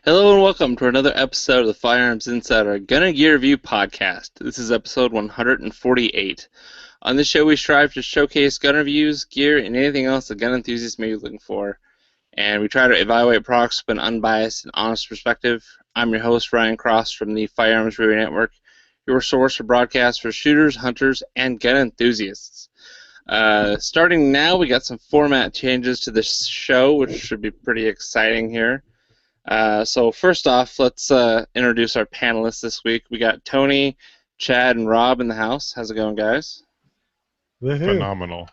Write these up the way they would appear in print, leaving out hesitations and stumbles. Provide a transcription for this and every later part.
Hello and welcome to another episode of the Firearms Insider Gun and Gear Review Podcast. This is episode 148. On this show, we strive to showcase gun reviews, gear, and anything else a gun enthusiast may be looking for. And we try to evaluate products from an unbiased and honest perspective. I'm your host, Ryan Cross from the Firearms Radio Network, your source for broadcasts for shooters, hunters, and gun enthusiasts. Starting now, we got some format changes to this show, which should be pretty exciting here. So first off, let's introduce our panelists this week. We got Tony, Chad, and Rob in the house. How's it going, guys? Woohoo. Phenomenal.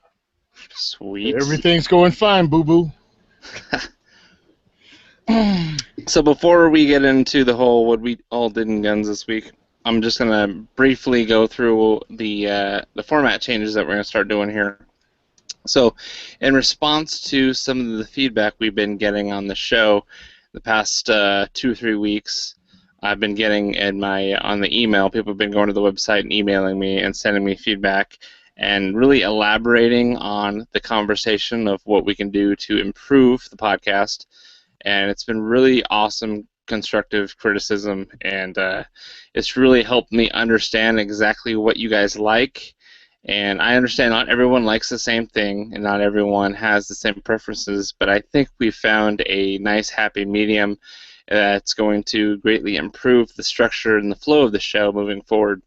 Sweet. Everything's going fine, boo-boo. So before we get into the whole what we all did in guns this week, I'm just going to briefly go through the format changes that we're going to start doing here. So in response to some of the feedback we've been getting on the show, the past 2 or 3 weeks, I've been getting on the email. People have been going to the website and emailing me and sending me feedback and really elaborating on the conversation of what we can do to improve the podcast. And it's been really awesome, constructive criticism, and it's really helped me understand exactly what you guys like. And I understand not everyone likes the same thing, and not everyone has the same preferences, but I think we found a nice, happy medium that's going to greatly improve the structure and the flow of the show moving forward.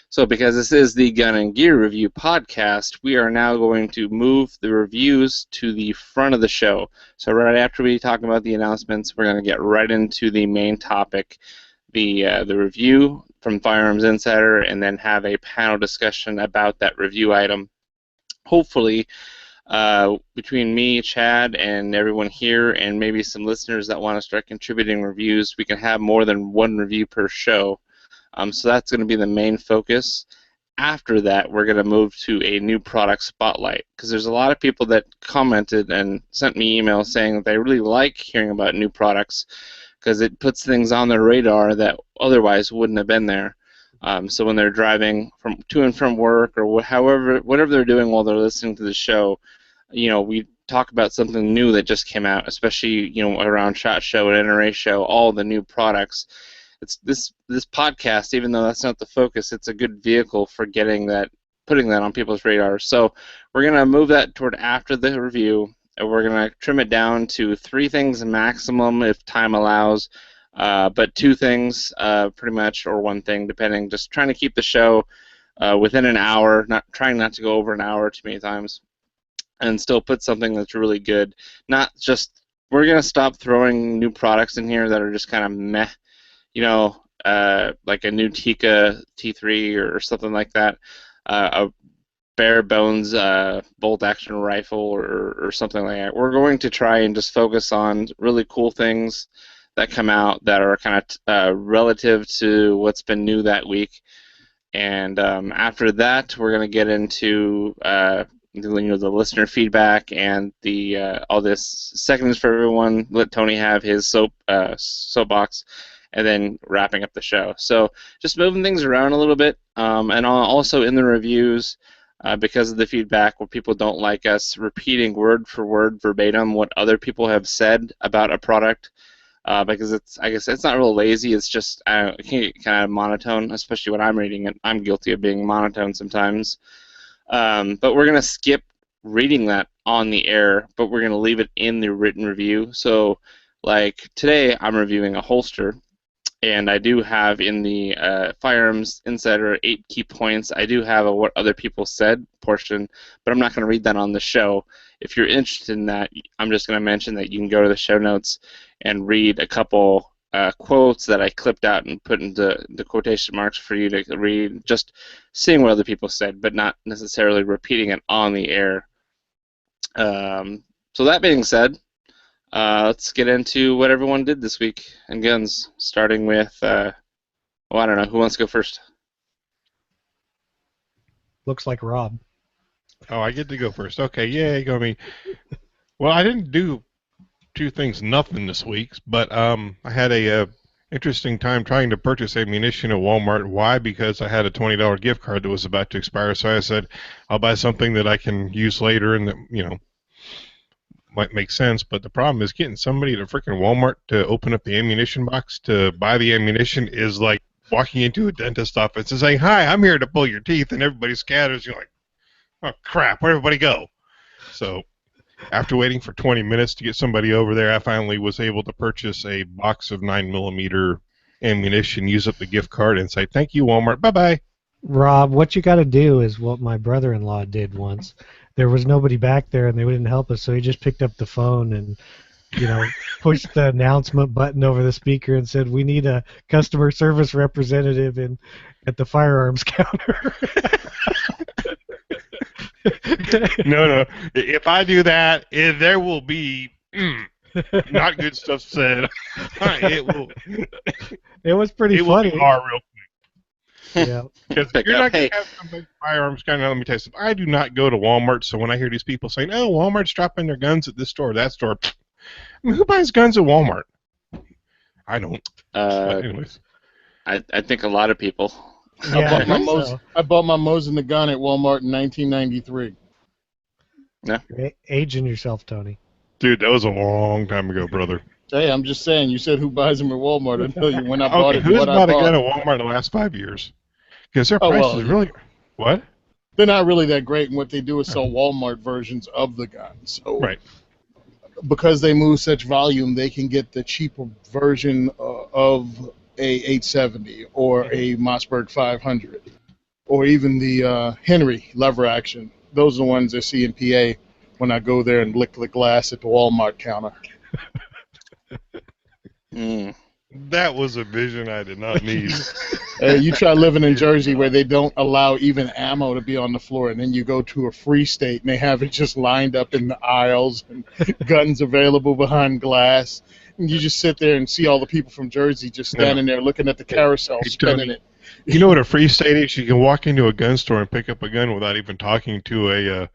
So because this is the Gun and Gear Review podcast, we are now going to move the reviews to the front of the show. So right after we talk about the announcements, we're going to get right into the main topic, the review from Firearms Insider, and then have a panel discussion about that review item. Hopefully, between me, Chad, and everyone here, and maybe some listeners that want to start contributing reviews, we can have more than one review per show. So that's going to be the main focus. After that, we're going to move to a new product spotlight, because there's a lot of people that commented and sent me emails saying that they really like hearing about new products, because it puts things on their radar that otherwise wouldn't have been there. So when they're driving to and from work, or whatever they're doing while they're listening to the show, we talk about something new that just came out, especially around SHOT Show and NRA Show, all the new products. It's this podcast, even though that's not the focus, it's a good vehicle for putting that on people's radars. So we're gonna move that toward after the review. We're going to trim it down to 3 things maximum if time allows, but 2 things pretty much, or 1 thing depending, just trying to keep the show within an hour, trying not to go over an hour too many times, and still put something that's really good. We're going to stop throwing new products in here that are just kind of meh, like a new Tikka T3 or something like that, a bare bones bolt action rifle or something like that. We're going to try and just focus on really cool things that come out that are kind of relative to what's been new that week. And after that, we're going to get into the listener feedback and all this seconds for everyone. Let Tony have his soapbox, and then wrapping up the show. So just moving things around a little bit, and also in the reviews. Because of the feedback where people don't like us repeating word for word verbatim what other people have said about a product, because I guess it's not real lazy, it's just it can get kind of monotone, especially when I'm reading it. I'm guilty of being monotone sometimes. But we're going to skip reading that on the air, but we're going to leave it in the written review. So like today I'm reviewing a holster, and I do have in the Firearms Insider 8 key points, I do have a what other people said portion, but I'm not going to read that on the show. If you're interested in that, I'm just going to mention that you can go to the show notes and read a couple quotes that I clipped out and put into the quotation marks for you to read, just seeing what other people said, but not necessarily repeating it on the air. So that being said, let's get into what everyone did this week in guns, starting with, I don't know, who wants to go first? Looks like Rob. Oh, I get to go first. Okay, yay, go me. Well, I didn't do 2 things nothing this week, but I had a interesting time trying to purchase ammunition at Walmart. Why? Because I had a $20 gift card that was about to expire, so I said I'll buy something that I can use later and that, might make sense, but the problem is getting somebody to freaking Walmart to open up the ammunition box to buy the ammunition is like walking into a dentist office and saying, "Hi, I'm here to pull your teeth," and everybody scatters. You're like, "Oh crap, where'd everybody go?" So after waiting for 20 minutes to get somebody over there, I finally was able to purchase a box of 9mm ammunition, use up the gift card, and say, "Thank you, Walmart. Bye-bye." Rob, what you got to do is what my brother-in-law did once. There was nobody back there, and they didn't help us, so he just picked up the phone and, pushed the announcement button over the speaker and said, "We need a customer service representative at the firearms counter." No. If I do that, there will be not good stuff said. It will. It was pretty funny. It will be hard real quick. Yeah. Because you're not going to have somebody firearms kind of. Let me tell you something. I do not go to Walmart, so when I hear these people saying, "Oh, Walmart's dropping their guns at this store, that store," I mean, who buys guns at Walmart? I don't. But anyways, I think a lot of people. Yeah, I bought my Mosin the gun at Walmart in 1993. Yeah. Aging yourself, Tony. dude, that was a long time ago, brother. Hey, I'm just saying. You said who buys them at Walmart. I tell you when I bought it. Who's what bought I a gun bought. at Walmart in the last 5 years? Because their prices really. What? They're not really that great, and what they do is sell Walmart versions of the gun. So, Right. because they move such volume, they can get the cheaper version of a 870 or a Mossberg 500, or even the Henry lever action. Those are the ones I see in PA when I go there and lick the glass at the Walmart counter. That was a vision I did not need. You try living in Jersey where they don't allow even ammo to be on the floor, and then you go to a free state and they have it just lined up in the aisles and guns available behind glass. And you just sit there and see all the people from Jersey just standing there looking at the carousel, spinning it. You know what a free state is? You can walk into a gun store and pick up a gun without even talking to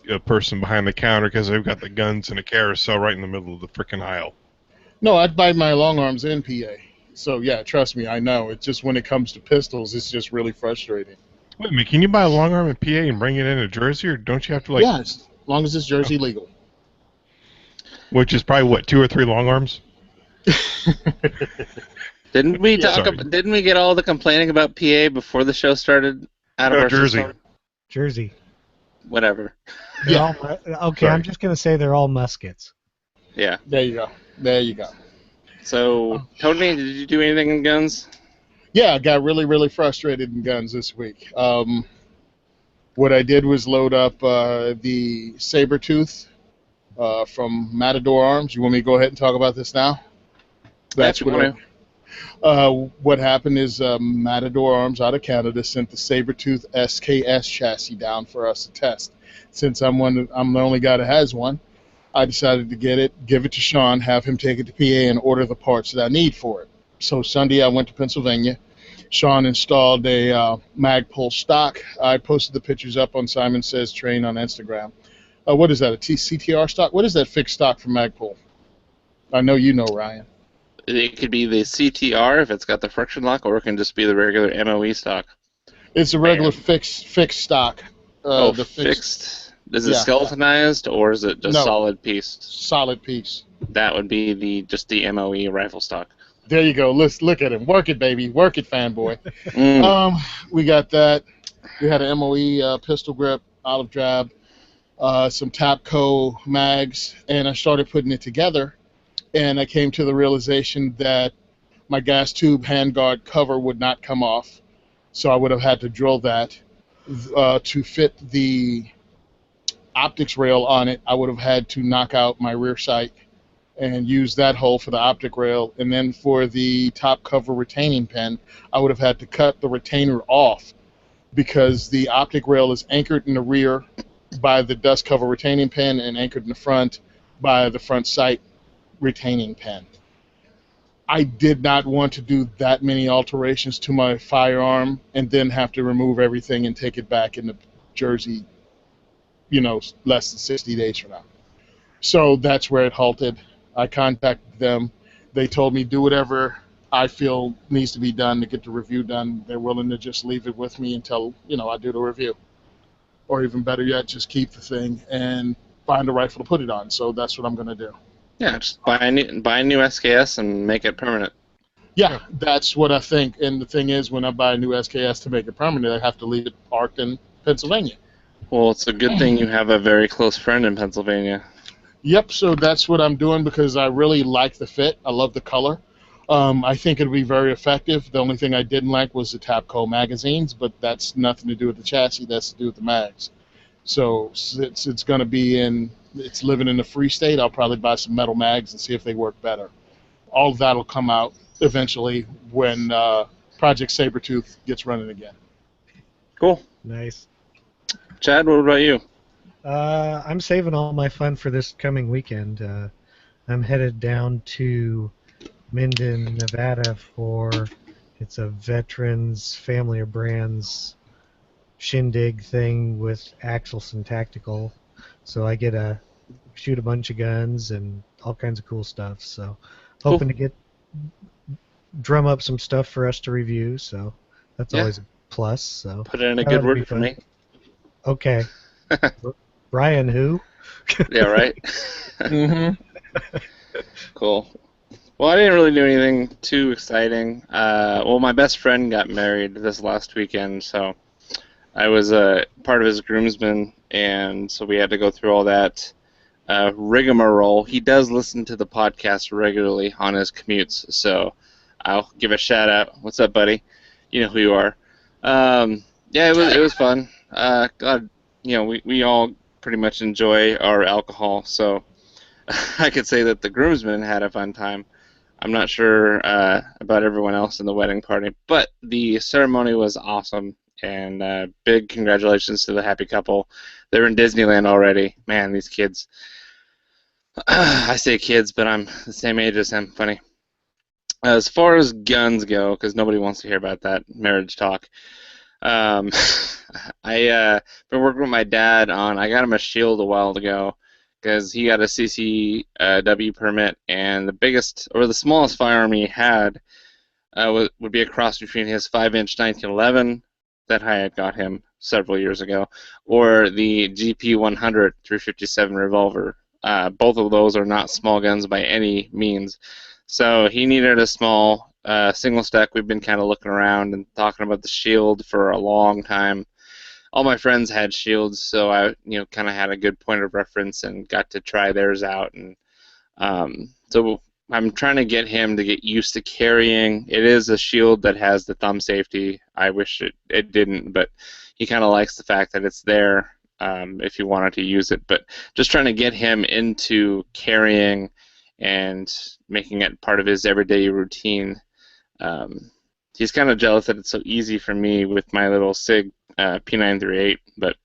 a person behind the counter because they've got the guns in a carousel right in the middle of the frickin' aisle. No, I'd buy my long arms in PA. So, yeah, trust me, I know. It's just when it comes to pistols, it's just really frustrating. Wait a minute, can you buy a long arm in PA and bring it into Jersey, or don't you have to, like... Yes, as long as it's Jersey legal. Which is probably, what, 2 or 3 long arms? Didn't we Didn't we get all the complaining about PA before the show started? Out of our Jersey. system? Jersey. Whatever. Okay, I'm just going to say they're all muskets. Yeah. There you go. There you go. So, Tony, did you do anything in guns? Yeah, I got really, really frustrated in guns this week. What I did was load up the Sabertooth from Matador Arms. You want me to go ahead and talk about this now? That's what happened is Matador Arms out of Canada sent the Sabertooth SKS chassis down for us to test. Since I'm the only guy that has one, I decided to get it, give it to Sean, have him take it to PA and order the parts that I need for it. So Sunday I went to Pennsylvania. Sean installed a Magpul stock. I posted the pictures up on Simon Says Train on Instagram. What is that, a CTR stock? What is that fixed stock from Magpul? I know you know, Ryan. It could be the CTR if it's got the friction lock, or it can just be the regular MOE stock. It's a regular fixed stock. Fixed? Is it skeletonized, or is it just solid piece? Solid piece. That would be just the MOE rifle stock. There you go. Let's look at him. Work it, baby. Work it, fanboy. We got that. We had an MOE pistol grip, olive drab, some Tapco mags, and I started putting it together. And I came to the realization that my gas tube handguard cover would not come off, so I would have had to drill that. To fit the optics rail on it, I would have had to knock out my rear sight and use that hole for the optic rail. And then for the top cover retaining pin, I would have had to cut the retainer off because the optic rail is anchored in the rear by the dust cover retaining pin and anchored in the front by the front sight retaining pin. I did not want to do that many alterations to my firearm and then have to remove everything and take it back into Jersey, less than 60 days from now. So that's where it halted. I contacted them. They told me do whatever I feel needs to be done to get the review done. They're willing to just leave it with me until, I do the review. Or even better yet, just keep the thing. And find a rifle to put it on. So that's what I'm going to do. Yeah, just buy a new SKS and make it permanent. Yeah, that's what I think. And the thing is, when I buy a new SKS to make it permanent, I have to leave it parked in Pennsylvania. Well, it's a good thing you have a very close friend in Pennsylvania. Yep, so that's what I'm doing because I really like the fit. I love the color. I think it'll be very effective. The only thing I didn't like was the Tapco magazines, but that's nothing to do with the chassis. That's to do with the mags. So since it's going to be it's living in the free state, I'll probably buy some metal mags and see if they work better. All of that will come out eventually when Project Sabretooth gets running again. Cool. Nice. Chad, what about you? I'm saving all my fun for this coming weekend. I'm headed down to Minden, Nevada it's a Veterans Family of Brands shindig thing with Axelson Tactical. So I get to shoot a bunch of guns and all kinds of cool stuff. So hoping to drum up some stuff for us to review. So that's always a plus. So put in a good word for me. Okay. Brian, who? Yeah, right. Mm-hmm. Cool. Well, I didn't really do anything too exciting. Well, my best friend got married this last weekend, so I was part of his groomsmen, and so we had to go through all that rigmarole. He does listen to the podcast regularly on his commutes, so I'll give a shout out. What's up, buddy? You know who you are. Yeah, it was fun. God, we all pretty much enjoy our alcohol, so I could say that the groomsmen had a fun time. I'm not sure about everyone else in the wedding party, but the ceremony was awesome, and big congratulations to the happy couple. They're in Disneyland already. Man, these kids. I say kids, but I'm the same age as him. Funny. As far as guns go, because nobody wants to hear about that marriage talk, I been working with my dad on. I got him a shield a while ago because he got a CCW permit, and the smallest firearm he had would be a cross between his 5-inch 1911 that I had got him several years ago, or the GP100 357 revolver. Both of those are not small guns by any means. So he needed a small single stack. We've been kind of looking around and talking about the shield for a long time. All my friends had shields, so I kind of had a good point of reference and got to try theirs out. And so I'm trying to get him to get used to carrying. It is a shield that has the thumb safety. I wish it didn't, but he kind of likes the fact that it's there if he wanted to use it. But just trying to get him into carrying and making it part of his everyday routine. He's kind of jealous that it's so easy for me with my little SIG P938, but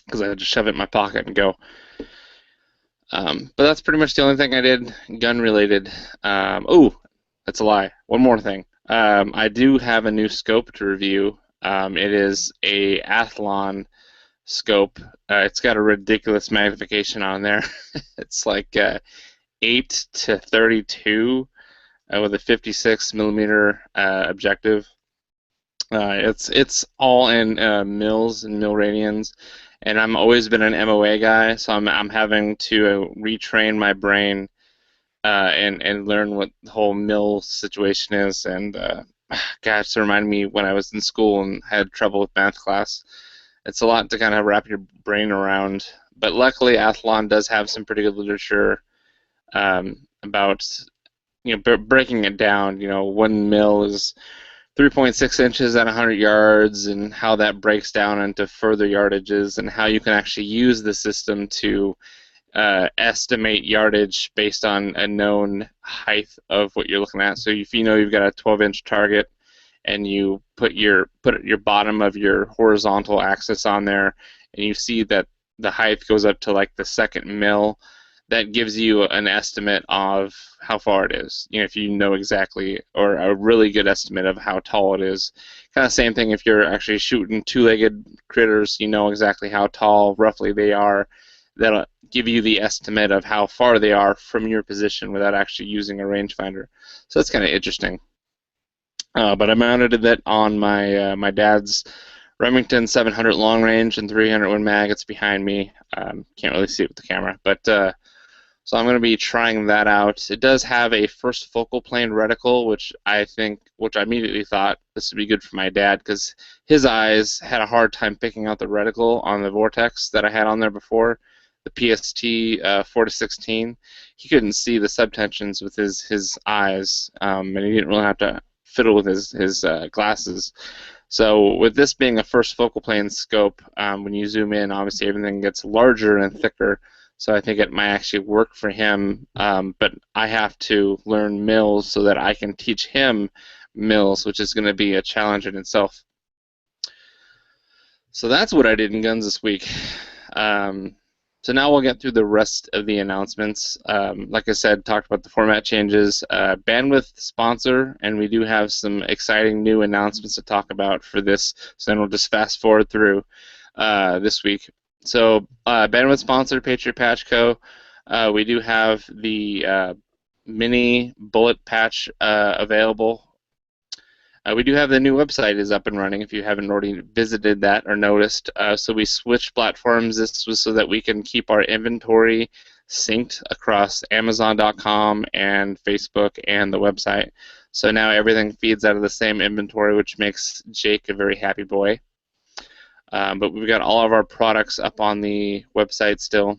because I just shove it in my pocket and go. But that's pretty much the only thing I did gun-related. That's a lie. One more thing. I do have a new scope to review. It is a Athlon scope. It's got a ridiculous magnification on there. It's like 8 to 32 with a 56 millimeter objective. It's all in mils and mil radians, and I'm always been an MOA guy, so I'm having to retrain my brain and learn what the whole mil situation is. And gosh, it reminded me when I was in school and had trouble with math class. It's a lot to kind of wrap your brain around, but luckily Athlon does have some pretty good literature about breaking it down. 1 mil is 3.6 inches at 100 yards, and how that breaks down into further yardages, and how you can actually use the system to estimate yardage based on a known height of what you're looking at. So if you've got a 12-inch target, and you put your bottom of your horizontal axis on there, and you see that the height goes up to like the second mil, that gives you an estimate of how far it is. If you know exactly, or a really good estimate of how tall it is. Kind of same thing if you're actually shooting two-legged critters, you know exactly how tall roughly they are. That'll give you the estimate of how far they are from your position without actually using a rangefinder. So that's kind of interesting. But I mounted that on my dad's Remington 700 long range and 300 Win Mag. It's behind me. Can't really see it with the camera, but so I'm going to be trying that out. It does have a first focal plane reticle, which I immediately thought this would be good for my dad because his eyes had a hard time picking out the reticle on the Vortex that I had on there before, the PST 4-16. He couldn't see the subtensions with his eyes, and he didn't really have to fiddle with his glasses. So with this being a first focal plane scope, when you zoom in, obviously everything gets larger and thicker. So I think it might actually work for him, but I have to learn mills so that I can teach him mills, which is going to be a challenge in itself. So that's what I did in guns this week. So now we'll get through the rest of the announcements. Like I said, talked about the format changes, bandwidth sponsor, and we do have some exciting new announcements to talk about for this. So then we'll just fast forward through this week. So bandwidth sponsor, Patriot Patch Co. We do have the mini bullet patch available. We do have the new website is up and running if you haven't already visited that or noticed. So we switched platforms. This was so that we can keep our inventory synced across Amazon.com and Facebook and the website. So now everything feeds out of the same inventory, which makes Jake a very happy boy. But we've got all of our products up on the website still.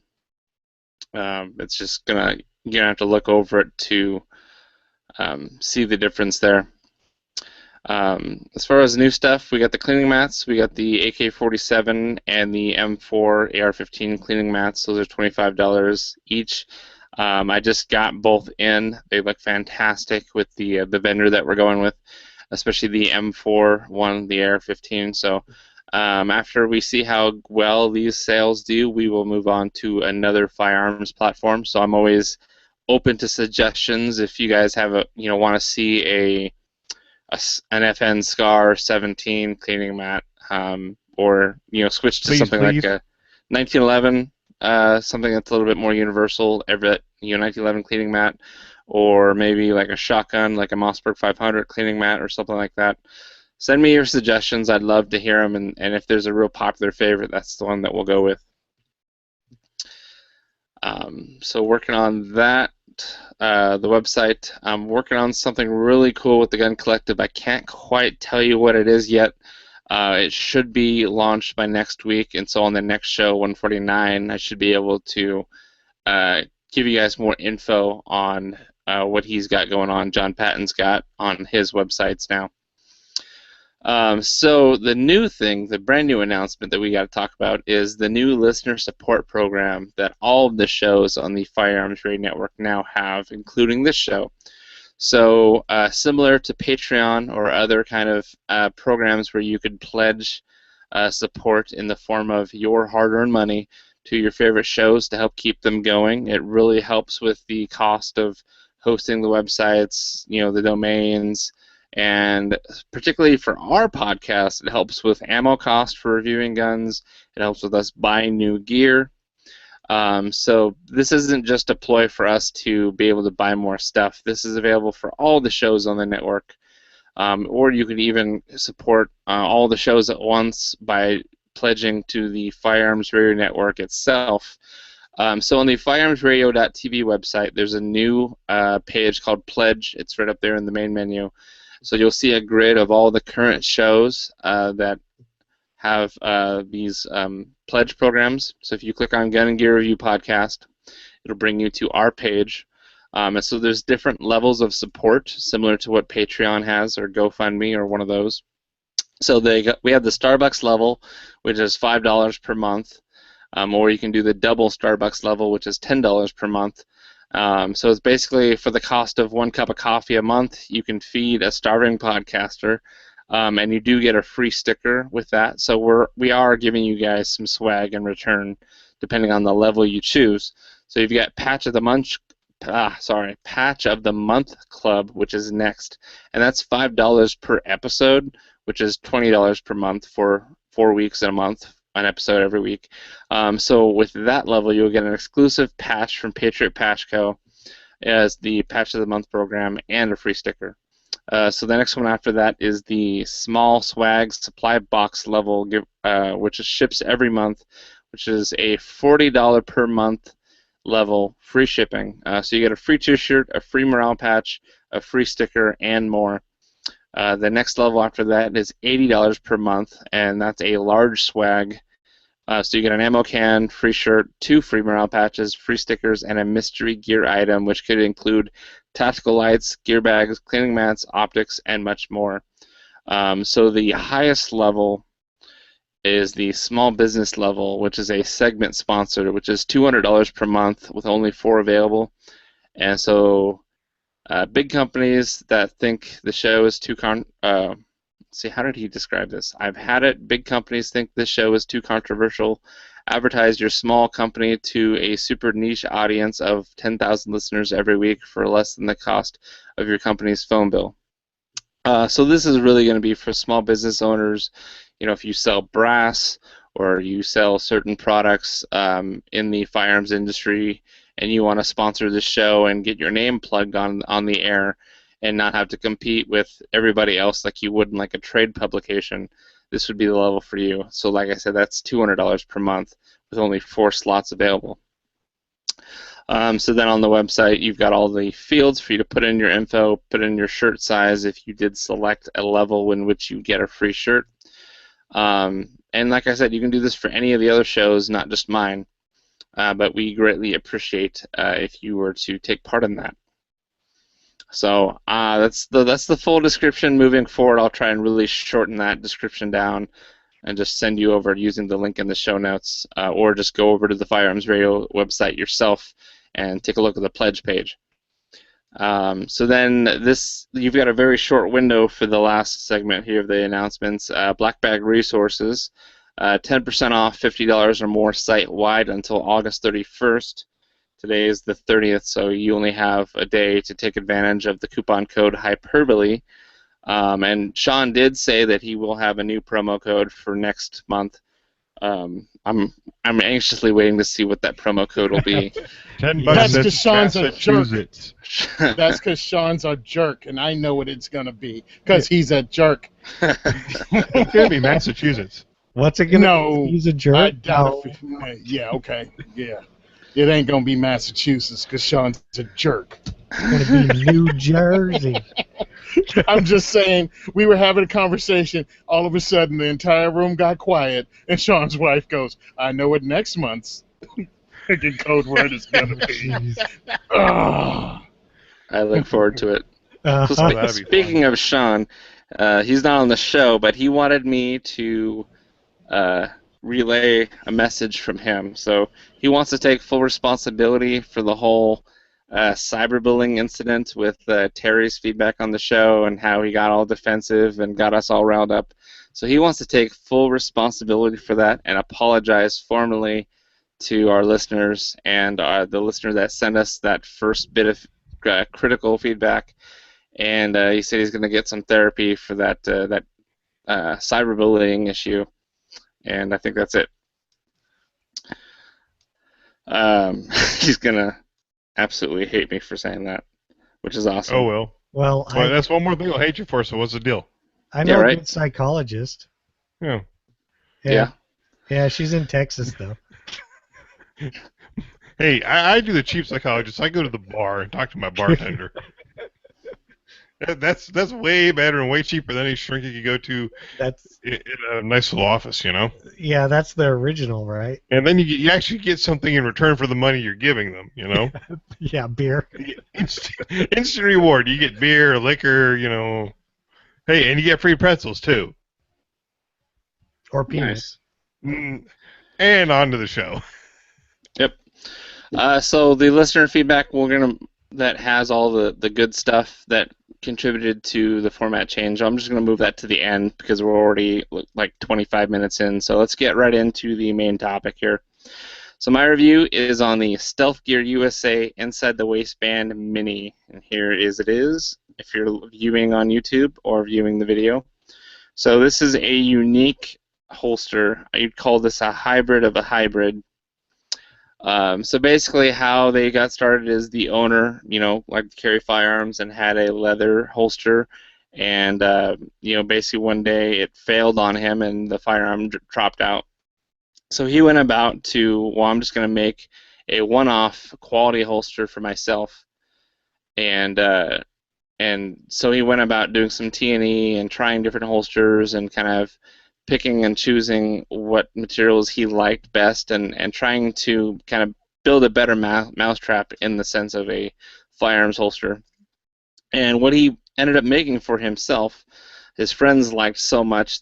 It's just you're gonna have to look over it to see the difference there. As far as new stuff, we got the cleaning mats. We got the AK-47 and the M4 AR-15 cleaning mats. Those are $25 each. I just got both in. They look fantastic with the vendor that we're going with, especially the M4 one, the AR-15. So after we see how well these sales do, we will move on to another firearms platform. So I'm always open to suggestions if you guys have want to see an FN SCAR 17 cleaning mat, or switch to something like a 1911, something that's a little bit more universal, 1911 cleaning mat, or maybe like a shotgun, like a Mossberg 500 cleaning mat or something like that. Send me your suggestions. I'd love to hear them, and if there's a real popular favorite, that's the one that we'll go with. So working on that. The website. I'm working on something really cool with the Gun Collective. I can't quite tell you what it is yet. It should be launched by next week, and so on the next show, 149, I should be able to give you guys more info on what he's got going on. John Patton's got on his websites now. So the new thing, the brand new announcement that we got to talk about is the new listener support program that all of the shows on the Firearms Radio Network now have, including this show. So similar to Patreon or other kind of programs where you could pledge support in the form of your hard-earned money to your favorite shows to help keep them going. It really helps with the cost of hosting the websites, the domains, and particularly for our podcast, it helps with ammo cost for reviewing guns. It helps with us buying new gear. So this isn't just a ploy for us to be able to buy more stuff. This is available for all the shows on the network. Or you could even support all the shows at once by pledging to the Firearms Radio Network itself. So on the firearmsradio.tv website, there's a new page called Pledge. It's right up there in the main menu. So you'll see a grid of all the current shows that have these pledge programs. So if you click on Gun and Gear Review Podcast, it'll bring you to our page. And so there's different levels of support, similar to what Patreon has or GoFundMe or one of those. So we have the Starbucks level, which is $5 per month, or you can do the double Starbucks level, which is $10 per month. So it's basically for the cost of 1 cup of coffee a month, you can feed a starving podcaster, and you do get a free sticker with that. So we are giving you guys some swag in return, depending on the level you choose. So you've got Patch of the Month Club, which is next, and that's $5 per episode, which is $20 per month for 4 weeks in a month. An episode every week. So with that level, you'll get an exclusive patch from Patriot Patch Co. as the Patch of the Month program and a free sticker. So the next one after that is the small swag supply box level, which ships every month, which is a $40 per month level, free shipping. So you get a free t-shirt, a free morale patch, a free sticker, and more. The next level after that is $80 per month, and that's a large swag. So you get an ammo can, free shirt, 2 free morale patches, free stickers, and a mystery gear item, which could include tactical lights, gear bags, cleaning mats, optics, and much more. So the highest level is the small business level, which is a segment sponsor, which is $200 per month with only 4 available. And so big companies that think the show is too see, how did he describe this? I've had it. Big companies think this show is too controversial. Advertise your small company to a super niche audience of 10,000 listeners every week for less than the cost of your company's phone bill. So this is really going to be for small business owners. You know, if you sell brass or you sell certain products in the firearms industry and you want to sponsor the show and get your name plugged on the air and not have to compete with everybody else like you would in like a trade publication, this would be the level for you. So like I said, that's $200 per month with only 4 slots available. So then on the website, you've got all the fields for you to put in your info, put in your shirt size if you did select a level in which you get a free shirt. And like I said, you can do this for any of the other shows, not just mine. But we greatly appreciate if you were to take part in that. So that's the full description. Moving forward, I'll try and really shorten that description down and just send you over using the link in the show notes, or just go over to the Firearms Radio website yourself and take a look at the pledge page. So then you've got a very short window for the last segment here of the announcements. Black Bag Resources, 10% off, $50 or more site-wide until August 31st. Today is the 30th, so you only have a day to take advantage of the coupon code Hyperbole. And Sean did say that he will have a new promo code for next month. I'm anxiously waiting to see what that promo code will be. $10. That's because Sean's a jerk. Massachusetts. That's because Sean's a jerk, and I know what it's gonna be because he's a jerk. It's gonna be Massachusetts. What's it gonna No, be? He's a jerk? I doubt it. Yeah, okay, yeah. It ain't gonna be Massachusetts because Sean's a jerk. It's gonna be New Jersey. I'm just saying, we were having a conversation. All of a sudden, the entire room got quiet, and Sean's wife goes, "I know what next month's freaking code word is gonna be." I look forward to it. So That'd be speaking of Sean, he's not on the show, but he wanted me to relay a message from him. So he wants to take full responsibility for the whole cyberbullying incident with Terry's feedback on the show and how he got all defensive and got us all riled up. So he wants to take full responsibility for that and apologize formally to our listeners and the listener that sent us that first bit of critical feedback. And he said he's going to get some therapy for that cyberbullying issue. And I think that's it. He's going to absolutely hate me for saying that, which is awesome. Oh, well. Well, That's one more thing he'll hate you for, so what's the deal? I know Yeah, a right? good psychologist. Yeah. Yeah, she's in Texas, though. Hey, I do the cheap psychologist. I go to the bar and talk to my bartender. That's way better and way cheaper than any shrink you could go to in a nice little office, you know? Yeah, that's the original, right? And then you actually get something in return for the money you're giving them, you know? Yeah, beer. Instant reward. You get beer, liquor, you know. Hey, and you get free pretzels, too. Or peanuts. Nice. And on to the show. Yep. So the listener feedback that has all the good stuff that contributed to the format change. I'm just going to move that to the end because we're already like 25 minutes in. So let's get right into the main topic here. So my review is on the Stealth Gear USA Inside the Waistband Mini. And here it is if you're viewing on YouTube or viewing the video. So this is a unique holster. You'd call this a hybrid of a hybrid. So basically how they got started is the owner, liked to carry firearms and had a leather holster, And basically one day it failed on him, and the firearm dropped out. So he went about to, well, I'm just going to make a one-off quality holster for myself, and so he went about doing some T&E and trying different holsters and kind of picking and choosing what materials he liked best, and trying to kind of build a better mousetrap in the sense of a firearms holster. And what he ended up making for himself, his friends liked so much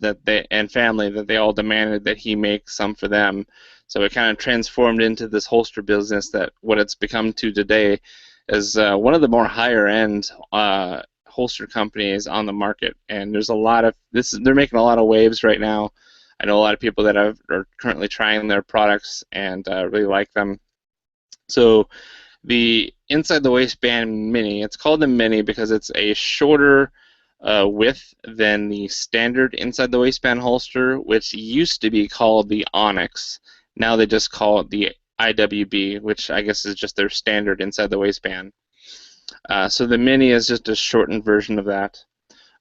and family, that they all demanded that he make some for them. So it kind of transformed into this holster business that what it's become to today is one of the more higher end holster companies on the market. And there's a lot of they're making a lot of waves right now. I know a lot of people that are currently trying their products and really like them. So the inside the waistband mini, it's called the mini because it's a shorter width than the standard inside the waistband holster, which used to be called the Onyx. Now they just call it the IWB, which I guess is just their standard inside the waistband. So the mini is just a shortened version of that.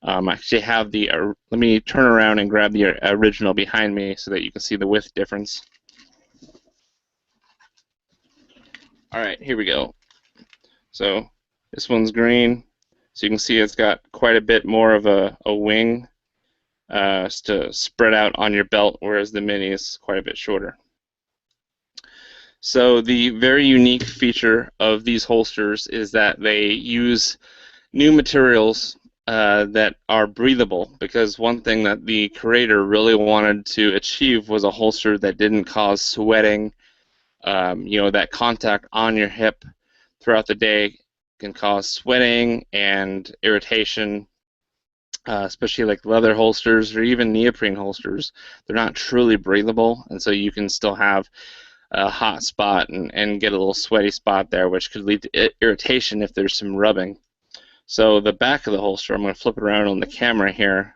I actually have let me turn around and grab the original behind me so that you can see the width difference. All right, here we go. So this one's green, so you can see it's got quite a bit more of a wing to spread out on your belt, whereas the mini is quite a bit shorter. So the very unique feature of these holsters is that they use new materials that are breathable, because one thing that the creator really wanted to achieve was a holster that didn't cause sweating. That contact on your hip throughout the day can cause sweating and irritation, especially like leather holsters or even neoprene holsters. They're not truly breathable, and so you can still have a hot spot and get a little sweaty spot there, which could lead to irritation if there's some rubbing. So the back of the holster, I'm going to flip it around on the camera here.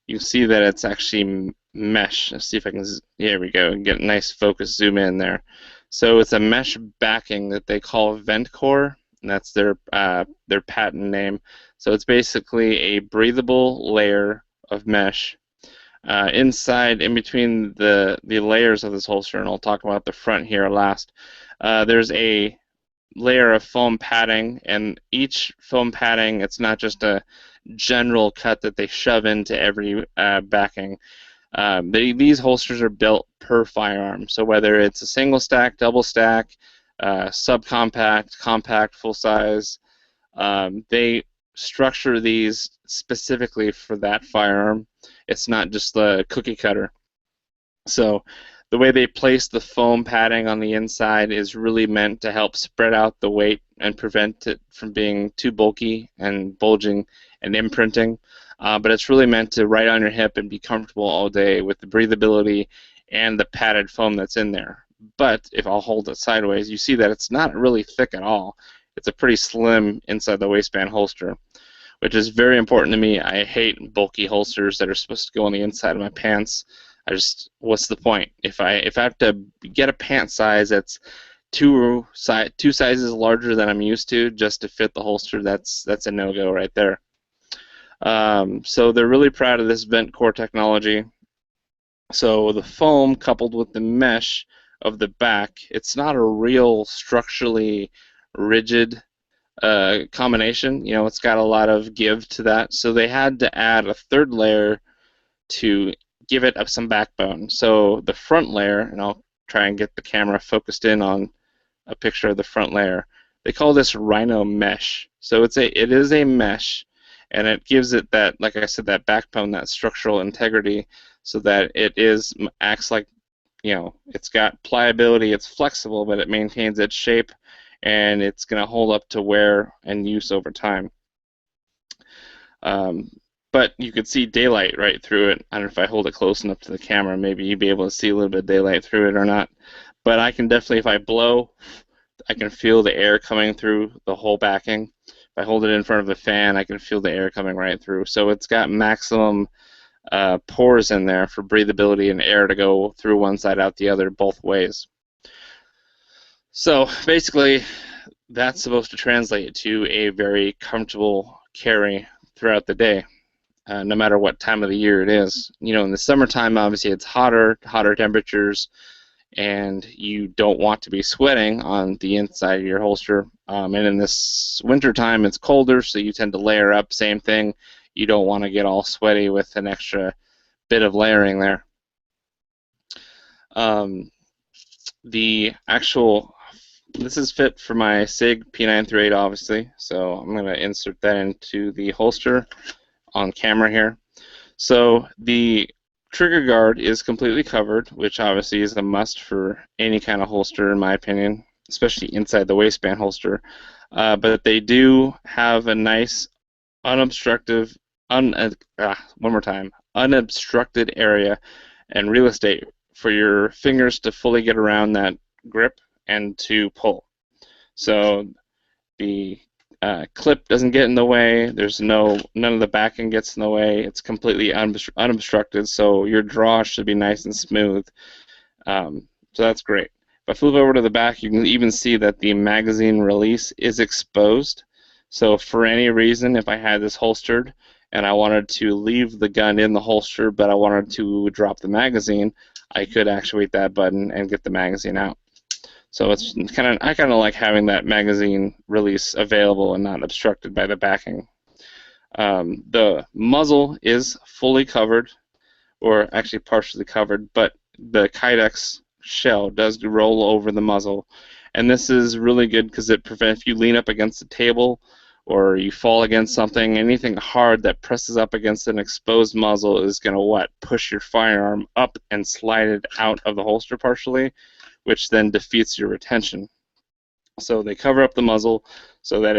You can see that it's actually mesh. Let's see if I can, here we go, get a nice focus zoom in there. So it's a mesh backing that they call VentCore, and that's their patent name. So it's basically a breathable layer of mesh inside, in between the layers of this holster, and I'll talk about the front here last. There's a layer of foam padding, and each foam padding, it's not just a general cut that they shove into every backing. These holsters are built per firearm, so whether it's a single stack, double stack, subcompact, compact, full size, they structure these specifically for that firearm. It's not just the cookie cutter. So the way they place the foam padding on the inside is really meant to help spread out the weight and prevent it from being too bulky and bulging and imprinting. But it's really meant to ride on your hip and be comfortable all day with the breathability and the padded foam that's in there. But if I'll hold it sideways, you see that it's not really thick at all. It's a pretty slim inside the waistband holster, which is very important to me. I hate bulky holsters that are supposed to go on the inside of my pants. What's the point? If I have to get a pant size that's two sizes larger than I'm used to just to fit the holster, that's a no-go right there. So they're really proud of this VentCore technology. So the foam coupled with the mesh of the back, it's not a real structurally rigid combination. It's got a lot of give to that. So they had to add a third layer to give it up some backbone. So the front layer, and I'll try and get the camera focused in on a picture of the front layer. They call this Rhino Mesh. So it is a mesh, and it gives it that, like I said, that backbone, that structural integrity, so that acts like, it's got pliability, it's flexible, but it maintains its shape, and it's going to hold up to wear and use over time. But you could see daylight right through it. I don't know if I hold it close enough to the camera, maybe you'd be able to see a little bit of daylight through it or not. But I can definitely, if I blow, I can feel the air coming through the whole backing. If I hold it in front of the fan, I can feel the air coming right through. So it's got maximum pores in there for breathability and air to go through one side out the other both ways. So basically, that's supposed to translate to a very comfortable carry throughout the day. no matter what time of the year it is. You know, in the summertime, obviously it's hotter temperatures, and you don't want to be sweating on the inside of your holster. And in this wintertime, it's colder, so you tend to layer up. Same thing. You don't want to get all sweaty with an extra bit of layering there. This is fit for my SIG P938, obviously, so I'm going to insert that into the holster on camera here. So the trigger guard is completely covered, which obviously is a must for any kind of holster, in my opinion, especially inside the waistband holster. But they do have a nice unobstructed area and real estate for your fingers to fully get around that grip and to pull. So the clip doesn't get in the way. There's none of the backing gets in the way. It's completely unobstructed, so your draw should be nice and smooth. So that's great. If I flip over to the back, you can even see that the magazine release is exposed. So for any reason, if I had this holstered and I wanted to leave the gun in the holster, but I wanted to drop the magazine, I could actuate that button and get the magazine out. So it's I kind of like having that magazine release available and not obstructed by the backing. The muzzle is fully covered, or actually partially covered, but the Kydex shell does roll over the muzzle, and this is really good because it prevents, if you lean up against a table or you fall against something, anything hard that presses up against an exposed muzzle is going to push your firearm up and slide it out of the holster partially, which then defeats your retention. So they cover up the muzzle so that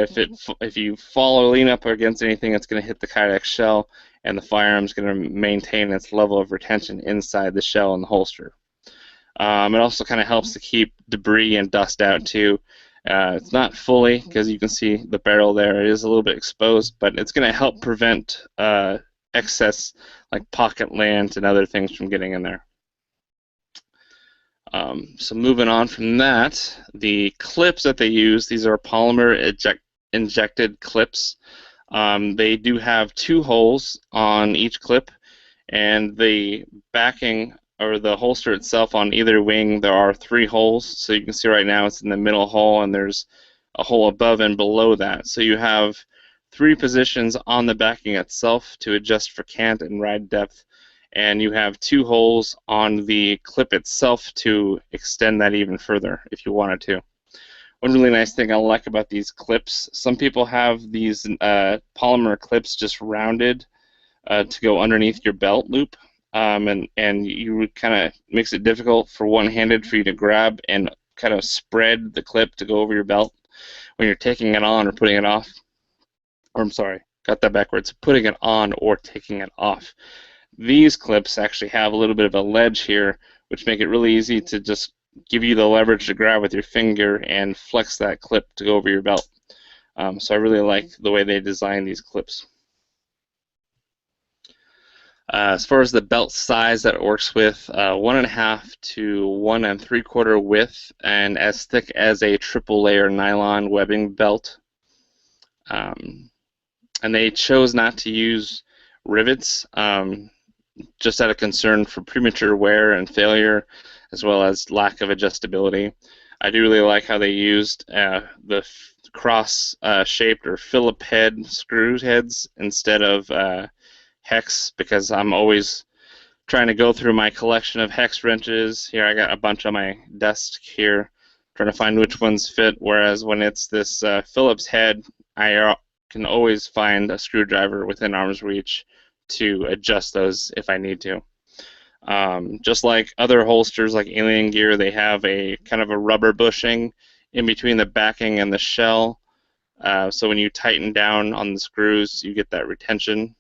if you fall or lean up against anything, it's going to hit the Kydex shell, and the firearm is going to maintain its level of retention inside the shell and the holster. It also kind of helps to keep debris and dust out too. It's not fully, because you can see the barrel there, it is a little bit exposed, but it's going to help prevent excess like pocket lands and other things from getting in there. So moving on from that, the clips that they use, these are polymer injected clips. They do have 2 holes on each clip, and the backing or the holster itself on either wing, there are 3 holes. So you can see right now it's in the middle hole, and there's a hole above and below that. So you have 3 positions on the backing itself to adjust for cant and ride depth, and you have 2 holes on the clip itself to extend that even further if you wanted to. One really nice thing I like about these clips, some people have these polymer clips just rounded to go underneath your belt loop, and you kind of makes it difficult for one-handed for you to grab and kind of spread the clip to go over your belt when you're taking it on or putting it off. Or I'm sorry, got that backwards, putting it on or taking it off. These clips actually have a little bit of a ledge here, which make it really easy to just give you the leverage to grab with your finger and flex that clip to go over your belt. So I really like the way they design these clips. As far as the belt size that it works with, 1.5 to 1 3/4 width, and as thick as a triple layer nylon webbing belt. And they chose not to use rivets, just out of concern for premature wear and failure, as well as lack of adjustability. I do really like how they used the cross-shaped or Phillip head screw heads instead of hex, because I'm always trying to go through my collection of hex wrenches. Here I got a bunch on my desk here, trying to find which ones fit, whereas when it's this Phillips head, I can always find a screwdriver within arm's reach to adjust those if I need to. Just like other holsters like Alien Gear, they have a kind of a rubber bushing in between the backing and the shell, so when you tighten down on the screws, you get that retention.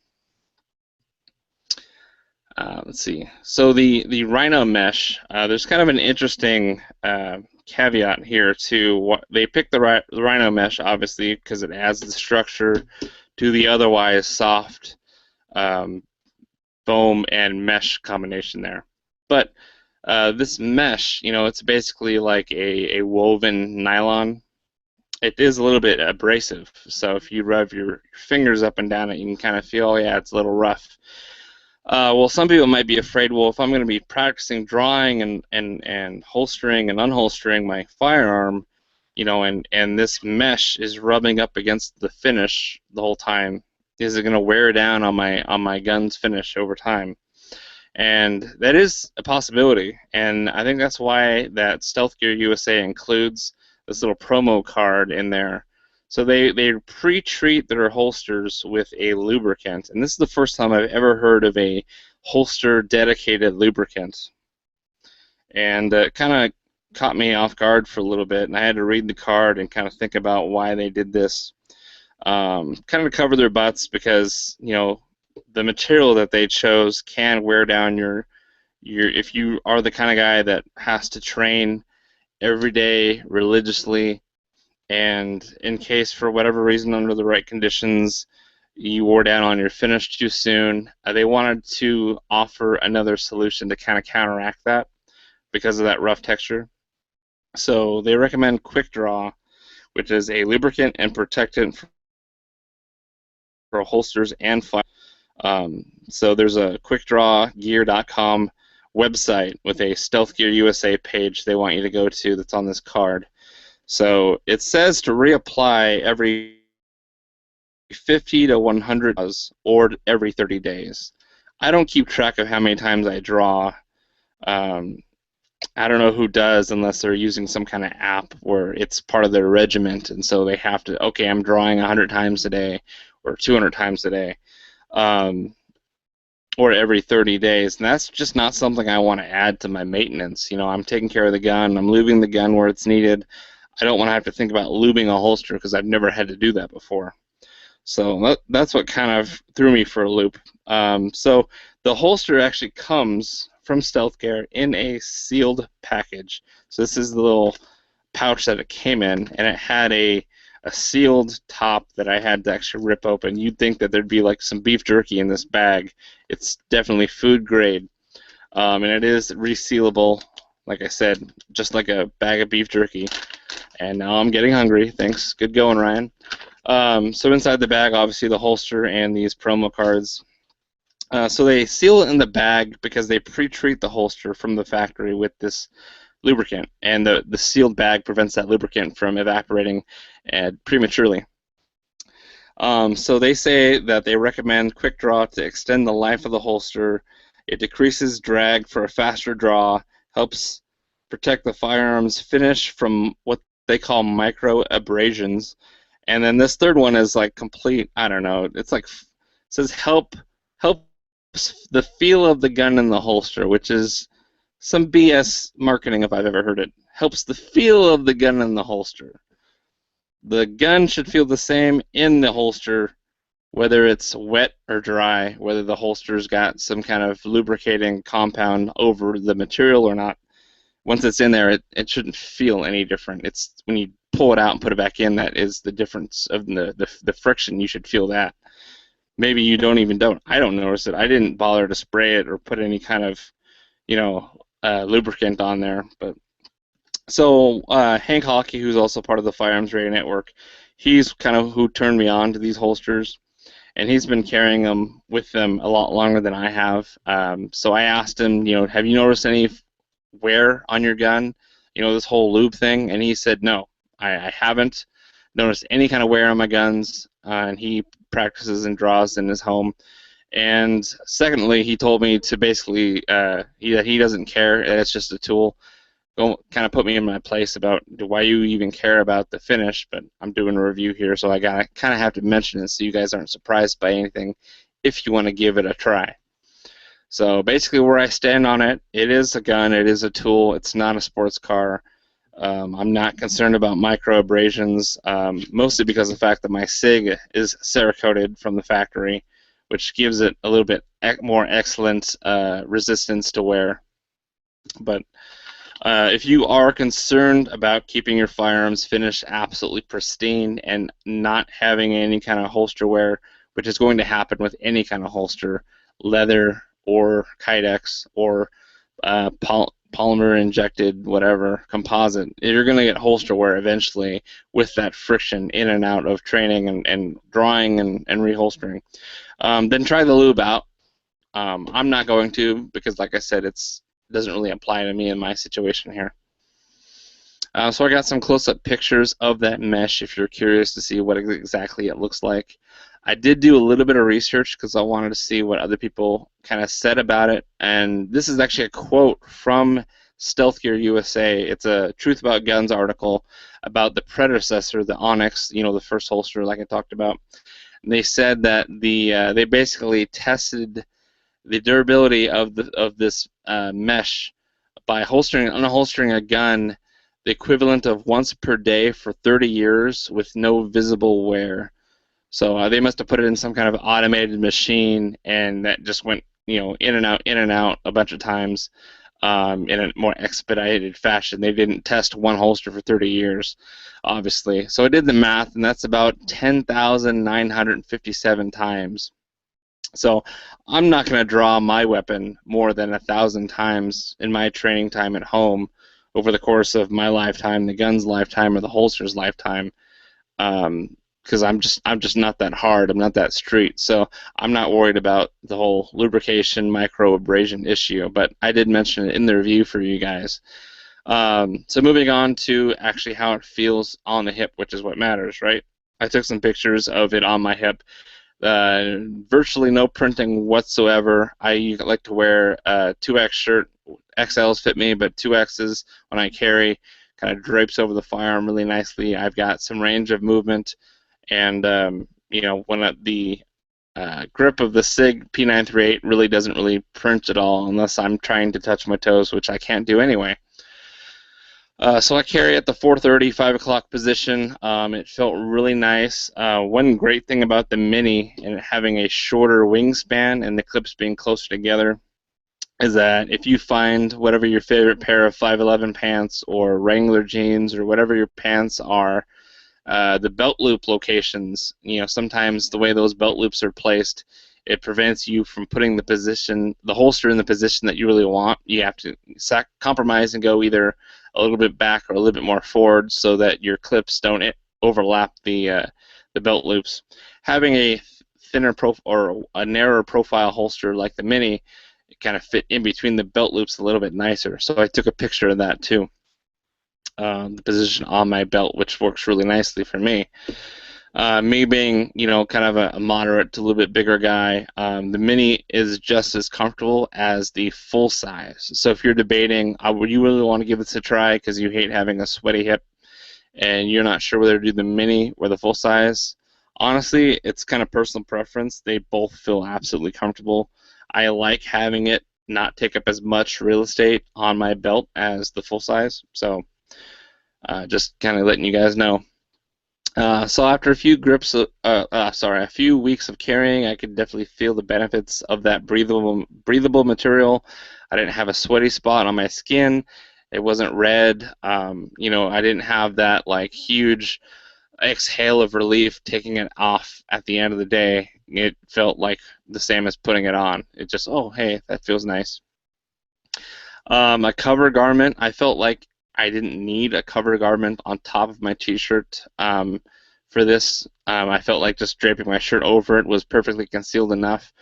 Let's see. So the Rhino Mesh, there's kind of an interesting caveat here too. They picked the Rhino Mesh obviously because it adds the structure to the otherwise soft foam and mesh combination there. But this mesh, it's basically like a woven nylon, it is a little bit abrasive. So if you rub your fingers up and down it, you can kind of feel, oh yeah, it's a little rough. Well, some people might be afraid, well, if I'm going to be practicing drawing and holstering and unholstering my firearm, and this mesh is rubbing up against the finish the whole time, is it going to wear down on my gun's finish over time? And that is a possibility, and I think that's why that Stealth Gear USA includes this little promo card in there. So they pre-treat their holsters with a lubricant, and this is the first time I've ever heard of a holster dedicated lubricant. And it kind of caught me off guard for a little bit, and I had to read the card and kind of think about why they did this. Kind of cover their butts because, the material that they chose can wear down your if you are the kind of guy that has to train every day religiously, and in case for whatever reason under the right conditions you wore down on your finish too soon, they wanted to offer another solution to kind of counteract that because of that rough texture. So they recommend Quick Draw, which is a lubricant and protectant for holsters and fire. So there's a quickdrawgear.com website with a Stealth Gear USA page they want you to go to that's on this card. So it says to reapply every 50 to 100 or every 30 days. I don't keep track of how many times I draw. I don't know who does unless they're using some kind of app where it's part of their regiment, and so they have to, okay, I'm drawing 100 times a day or 200 times a day. Or every 30 days, and that's just not something I want to add to my maintenance. I'm taking care of the gun, I'm lubing the gun where it's needed. I don't want to have to think about lubing a holster because I've never had to do that before. So that's what kind of threw me for a loop. So the holster actually comes from Stealth Gear in a sealed package. So this is the little pouch that it came in, and it had a sealed top that I had to actually rip open. You'd think that there'd be like some beef jerky in this bag. It's definitely food grade, and it is resealable, like I said, just like a bag of beef jerky. And now I'm getting hungry. Thanks. Good going, Ryan. So inside the bag, obviously the holster and these promo cards. So they seal it in the bag because they pre-treat the holster from the factory with this lubricant, and the sealed bag prevents that lubricant from evaporating prematurely. So they say that they recommend Quick Draw to extend the life of the holster. It decreases drag for a faster draw, helps protect the firearm's finish from what they call micro abrasions. And then this third one is like complete, I don't know, it's like, it says helps the feel of the gun in the holster, which is some BS marketing if I've ever heard it. Helps the feel of the gun in the holster. The gun should feel the same in the holster, whether it's wet or dry, whether the holster's got some kind of lubricating compound over the material or not. Once it's in there, it shouldn't feel any different. It's when you pull it out and put it back in that is the difference of the friction. You should feel that. Maybe you don't. I don't notice it. I didn't bother to spray it or put any kind of, lubricant on there. But so Hank Hockey, who's also part of the Firearms Radio Network, he's kind of who turned me on to these holsters, and he's been carrying them with them a lot longer than I have. So I asked him, have you noticed any wear on your gun? This whole lube thing, and he said no, I haven't noticed any kind of wear on my guns, and he practices and draws in his home. And secondly, he told me to basically he doesn't care. It's just a tool. Don't kind of put me in my place about why you even care about the finish. But I'm doing a review here, so I gotta kind of have to mention it so you guys aren't surprised by anything if you want to give it a try. So basically, where I stand on it, it is a gun. It is a tool. It's not a sports car. I'm not concerned about micro abrasions, mostly because of the fact that my SIG is Cerakoted from the factory, which gives it a little bit more excellent resistance to wear. But if you are concerned about keeping your firearms finish absolutely pristine and not having any kind of holster wear, which is going to happen with any kind of holster, leather or Kydex or polymer injected, whatever, composite, you're going to get holster wear eventually with that friction in and out of training and drawing and reholstering. Then try the lube out. I'm not going to, because like I said, it doesn't really apply to me in my situation here. So I got some close-up pictures of that mesh if you're curious to see what exactly it looks like. I did do a little bit of research because I wanted to see what other people kind of said about it, and this is actually a quote from Stealth Gear USA. It's a Truth About Guns article about the predecessor, the Onyx, the first holster like I talked about. And they said that they basically tested the durability of this mesh by holstering and unholstering a gun the equivalent of once per day for 30 years with no visible wear. So they must have put it in some kind of automated machine, and that just went, in and out a bunch of times in a more expedited fashion. They didn't test one holster for 30 years, obviously. So I did the math, and that's about 10,957 times. So I'm not going to draw my weapon more than 1,000 times in my training time at home over the course of my lifetime, the gun's lifetime, or the holster's lifetime. Because I'm just not that hard. I'm not that street, so I'm not worried about the whole lubrication micro abrasion issue. But I did mention it in the review for you guys. So moving on to actually how it feels on the hip, which is what matters, right? I took some pictures of it on my hip. Virtually no printing whatsoever. I like to wear a 2X shirt. XLs fit me, but 2Xs when I carry kind of drapes over the firearm really nicely. I've got some range of movement. And, when the grip of the SIG P938 really doesn't really print at all unless I'm trying to touch my toes, which I can't do anyway. So I carry at the 4:30, 5 o'clock position. It felt really nice. One great thing about the Mini and it having a shorter wingspan and the clips being closer together is that if you find whatever your favorite pair of 511 pants or Wrangler jeans or whatever your pants are, the belt loop locations, sometimes the way those belt loops are placed, it prevents you from putting the holster in the position that you really want. You have to compromise and go either a little bit back or a little bit more forward so that your clips don't overlap the belt loops. Having a thinner or a narrower profile holster like the Mini, it kind of fit in between the belt loops a little bit nicer. So I took a picture of that too. The position on my belt, which works really nicely for me. Me being, kind of a moderate to a little bit bigger guy, the Mini is just as comfortable as the full size. So if you're debating, would you really want to give this a try because you hate having a sweaty hip and you're not sure whether to do the Mini or the full size, honestly, it's kind of personal preference. They both feel absolutely comfortable. I like having it not take up as much real estate on my belt as the full size. So just kind of letting you guys know. So after a few weeks of carrying, I could definitely feel the benefits of that breathable material. I didn't have a sweaty spot on my skin. It wasn't red. I didn't have that huge exhale of relief taking it off at the end of the day. It felt like the same as putting it on. It just, oh, hey, that feels nice. A cover garment, I felt like I didn't need a cover garment on top of my t-shirt for this. I felt like just draping my shirt over it was perfectly concealed enough.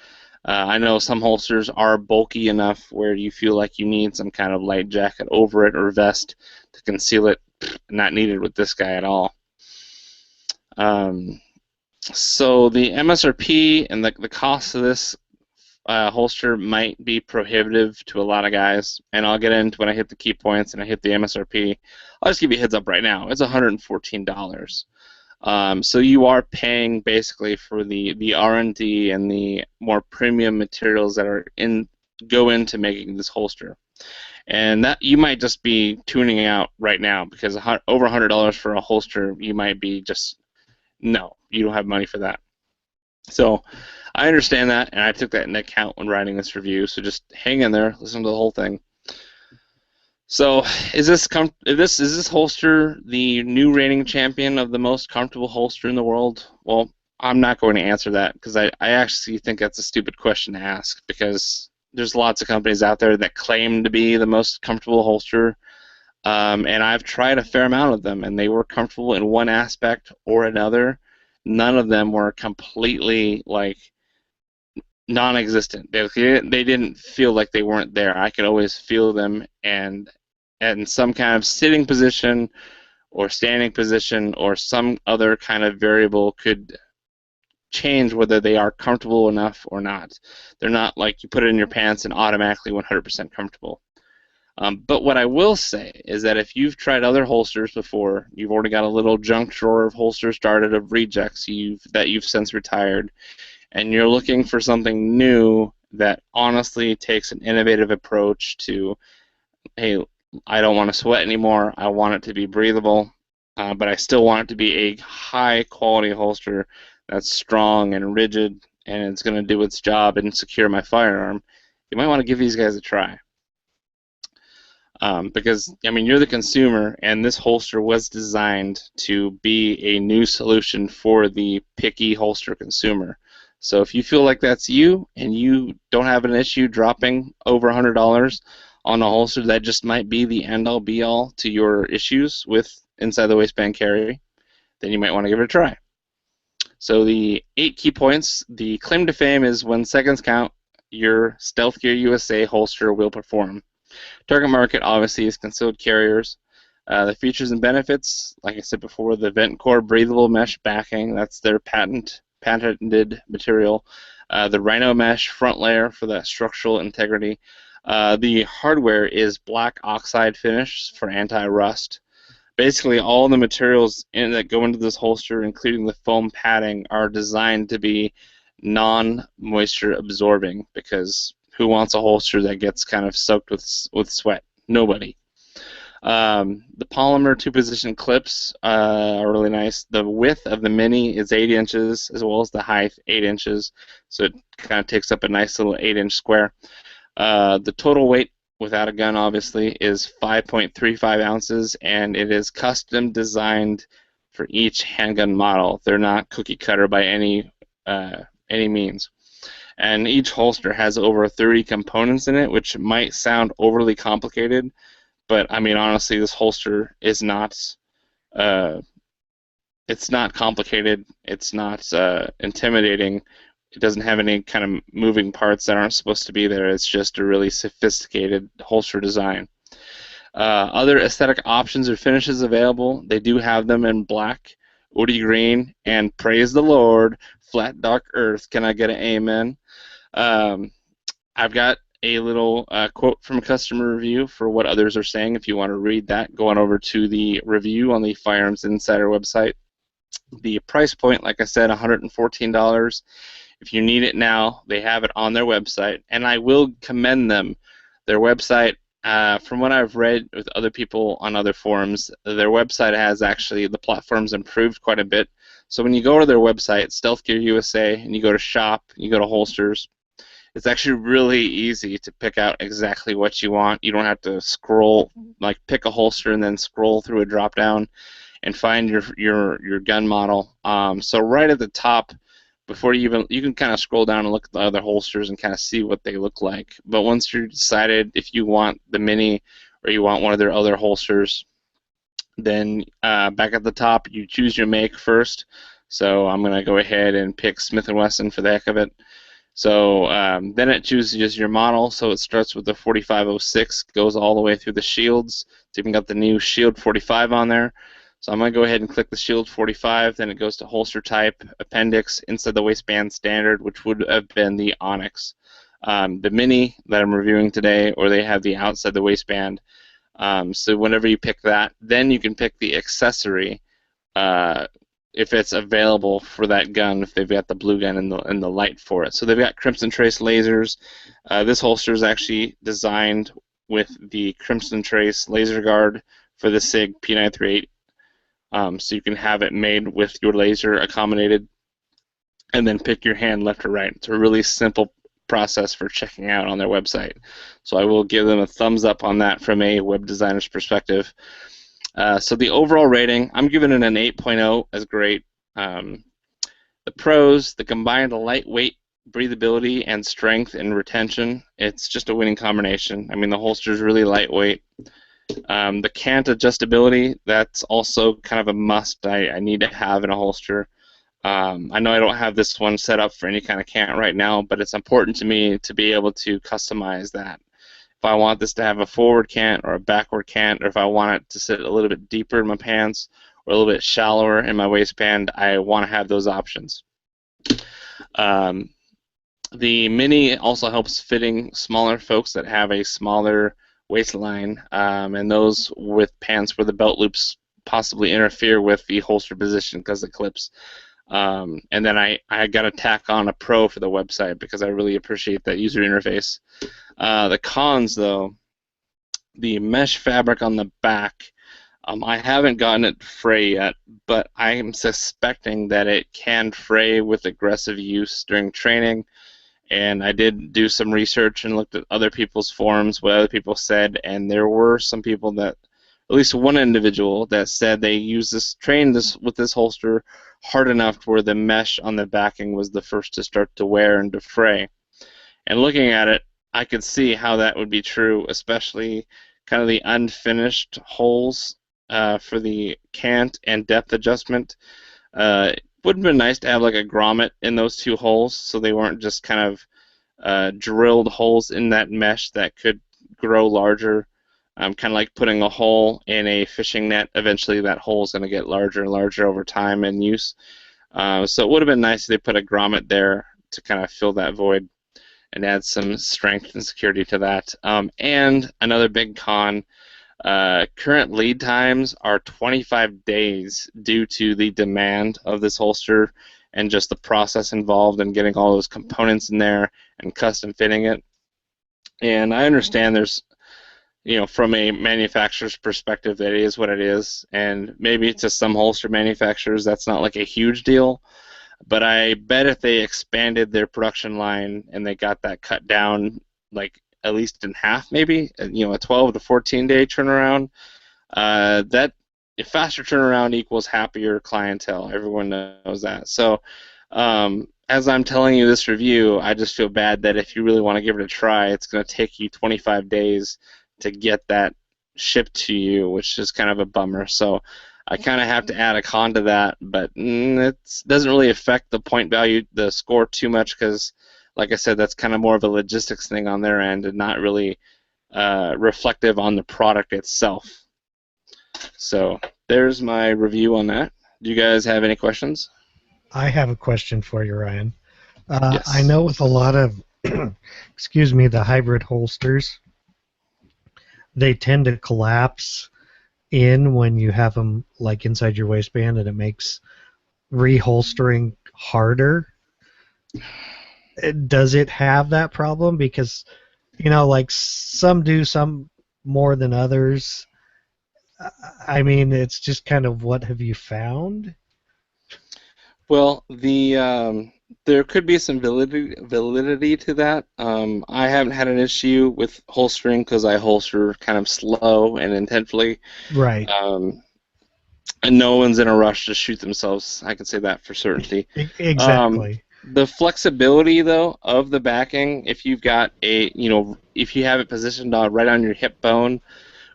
I know some holsters are bulky enough where you feel like you need some kind of light jacket over it or vest to conceal it. Not needed with this guy at all. So the MSRP and the cost of this holster might be prohibitive to a lot of guys, and I'll get into when I hit the key points and I hit the MSRP. I'll just give you a heads up right now. It's $114. So you are paying basically for the R&D and the more premium materials that go into making this holster. And that you might just be tuning out right now because over $100 for a holster, you might be just, no, you don't have money for that. So I understand that, and I took that into account when writing this review. So just hang in there, listen to the whole thing. So is this holster the new reigning champion of the most comfortable holster in the world? Well, I'm not going to answer that because I actually think that's a stupid question to ask because there's lots of companies out there that claim to be the most comfortable holster, and I've tried a fair amount of them, and they were comfortable in one aspect or another. None of them were completely like non-existent. They didn't feel like they weren't there. I could always feel them, and in some kind of sitting position or standing position or some other kind of variable could change whether they are comfortable enough or not. They're not like you put it in your pants and automatically 100% comfortable. But what I will say is that if you've tried other holsters before, you've already got a little junk drawer of holsters started of rejects that you've since retired, and you're looking for something new that honestly takes an innovative approach to, hey, I don't want to sweat anymore, I want it to be breathable, but I still want it to be a high-quality holster that's strong and rigid, and it's going to do its job and secure my firearm, you might want to give these guys a try. Because, I mean, you're the consumer, and this holster was designed to be a new solution for the picky holster consumer. So if you feel like that's you, and you don't have an issue dropping over $100 on a holster that just might be the end-all, be-all to your issues with inside-the-waistband carry, then you might want to give it a try. So the 8 key points, the claim to fame is when seconds count, your Stealth Gear USA holster will perform. Target market obviously is concealed carriers. The features and benefits, like I said before, the VentCore breathable mesh backing, that's their patented material. The Rhino Mesh front layer for that structural integrity. The hardware is black oxide finish for anti-rust. Basically, all the materials that go into this holster, including the foam padding, are designed to be non-moisture absorbing, because who wants a holster that gets kind of soaked with sweat? Nobody. The polymer two-position clips are really nice. The width of the Mini is 8 inches, as well as the height 8 inches, so it kind of takes up a nice little 8-inch square. The total weight, without a gun obviously, is 5.35 ounces, and it is custom designed for each handgun model. They're not cookie cutter by any means. And each holster has over 30 components in it, which might sound overly complicated, but I mean, honestly, this holster is not. It's not complicated. It's not intimidating. It doesn't have any kind of moving parts that aren't supposed to be there. It's just a really sophisticated holster design. Other aesthetic options or finishes available. They do have them in black, woody green, and praise the Lord, flat dark earth. Can I get an amen? I've got a little quote from a customer review for what others are saying. If you want to read that, go on over to the review on the Firearms Insider website. The price point, like I said, $114. If you need it now, they have it on their website, and I will commend them. Their website, from what I've read with other people on other forums, their website has actually, the platform's improved quite a bit. So when you go to their website, Stealth Gear USA, and you go to shop, you go to holsters, it's actually really easy to pick out exactly what you want. You don't have to scroll, like pick a holster and then scroll through a drop down and find your gun model. So right at the top, before you can kind of scroll down and look at the other holsters and kind of see what they look like. But once you're decided if you want the Mini or you want one of their other holsters, then back at the top you choose your make first. So I'm going to go ahead and pick Smith & Wesson for the heck of it. So then it chooses your model. So it starts with the 4506, goes all the way through the shields. So you've got the new Shield 45 on there. So I'm going to go ahead and click the Shield 45, then it goes to holster type, appendix, inside the waistband standard, which would have been the Onyx. The Mini that I'm reviewing today, or they have the outside the waistband. So whenever you pick that, then you can pick the accessory if it's available for that gun, if they've got the blue gun and the light for it. So they've got Crimson Trace lasers. This holster is actually designed with the Crimson Trace laser guard for the SIG P938. So you can have it made with your laser accommodated and then pick your hand left or right. It's a really simple process for checking out on their website. So I will give them a thumbs up on that from a web designer's perspective. So the overall rating, I'm giving it an 8.0 as great. The pros, the combined lightweight breathability and strength and retention, it's just a winning combination. I mean, the holster is really lightweight. The cant adjustability, that's also kind of a must I need to have in a holster. I know I don't have this one set up for any kind of cant right now, but it's important to me to be able to customize that. If I want this to have a forward cant or a backward cant, or if I want it to sit a little bit deeper in my pants or a little bit shallower in my waistband, I want to have those options. The Mini also helps fitting smaller folks that have a smaller waistline, and those with pants where the belt loops possibly interfere with the holster position because it clips. And then I got to tack on a Pro for the website because I really appreciate that user interface. The cons, though, the mesh fabric on the back, I haven't gotten it to fray yet, but I am suspecting that it can fray with aggressive use during training. And I did do some research and looked at other people's forums, what other people said, and there were some people that, at least one individual, that said they trained with this holster hard enough to where the mesh on the backing was the first to start to wear and to fray. And looking at it, I could see how that would be true, especially kind of the unfinished holes for the cant and depth adjustment. Would have been nice to have like a grommet in those two holes so they weren't just kind of drilled holes in that mesh that could grow larger. Kind of like putting a hole in a fishing net. Eventually that hole is going to get larger and larger over time and use. So it would have been nice if they put a grommet there to kind of fill that void and add some strength and security to that. And another big con, current lead times are 25 days due to the demand of this holster and just the process involved in getting all those components in there and custom fitting it. And I understand there's, from a manufacturer's perspective, that it is what it is, and maybe to some holster manufacturers that's not like a huge deal, but I bet if they expanded their production line and they got that cut down like at least in half, maybe, a 12 to 14 day turnaround, that a faster turnaround equals happier clientele. Everyone knows that. So as I'm telling you this review, I just feel bad that if you really want to give it a try, it's going to take you 25 days to get that shipped to you, which is kind of a bummer. So I kind of have to add a con to that, but it doesn't really affect the point value, the score too much, because like I said, that's kind of more of a logistics thing on their end and not really reflective on the product itself. So there's my review on that. Do you guys have any questions? I have a question for you, Ryan. Yes. I know with a lot of, excuse me, the hybrid holsters, they tend to collapse in when you have them like inside your waistband, and it makes reholstering harder. Does it have that problem? Because, like some do, some more than others. I mean, it's just kind of what have you found? Well, there could be some validity to that. I haven't had an issue with holstering because I holster kind of slow and intentionally. Right. And no one's in a rush to shoot themselves. I can say that for certainty. Exactly. The flexibility, though, of the backing, if you've got if you have it positioned right on your hip bone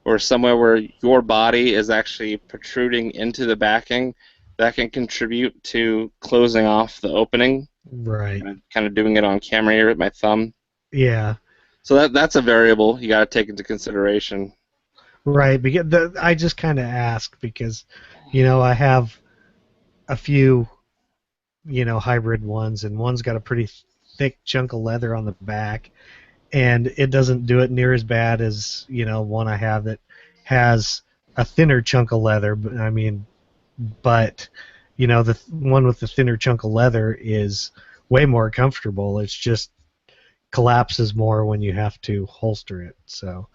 or somewhere where your body is actually protruding into the backing, that can contribute to closing off the opening. Right. I'm kind of doing it on camera here with my thumb. Yeah. So that's a variable you got to take into consideration. Right. Because I just kind of ask because, I have a few, hybrid ones, and one's got a pretty thick chunk of leather on the back, and it doesn't do it near as bad as, one I have that has a thinner chunk of leather. But the one with the thinner chunk of leather is way more comfortable. It's just collapses more when you have to holster it. So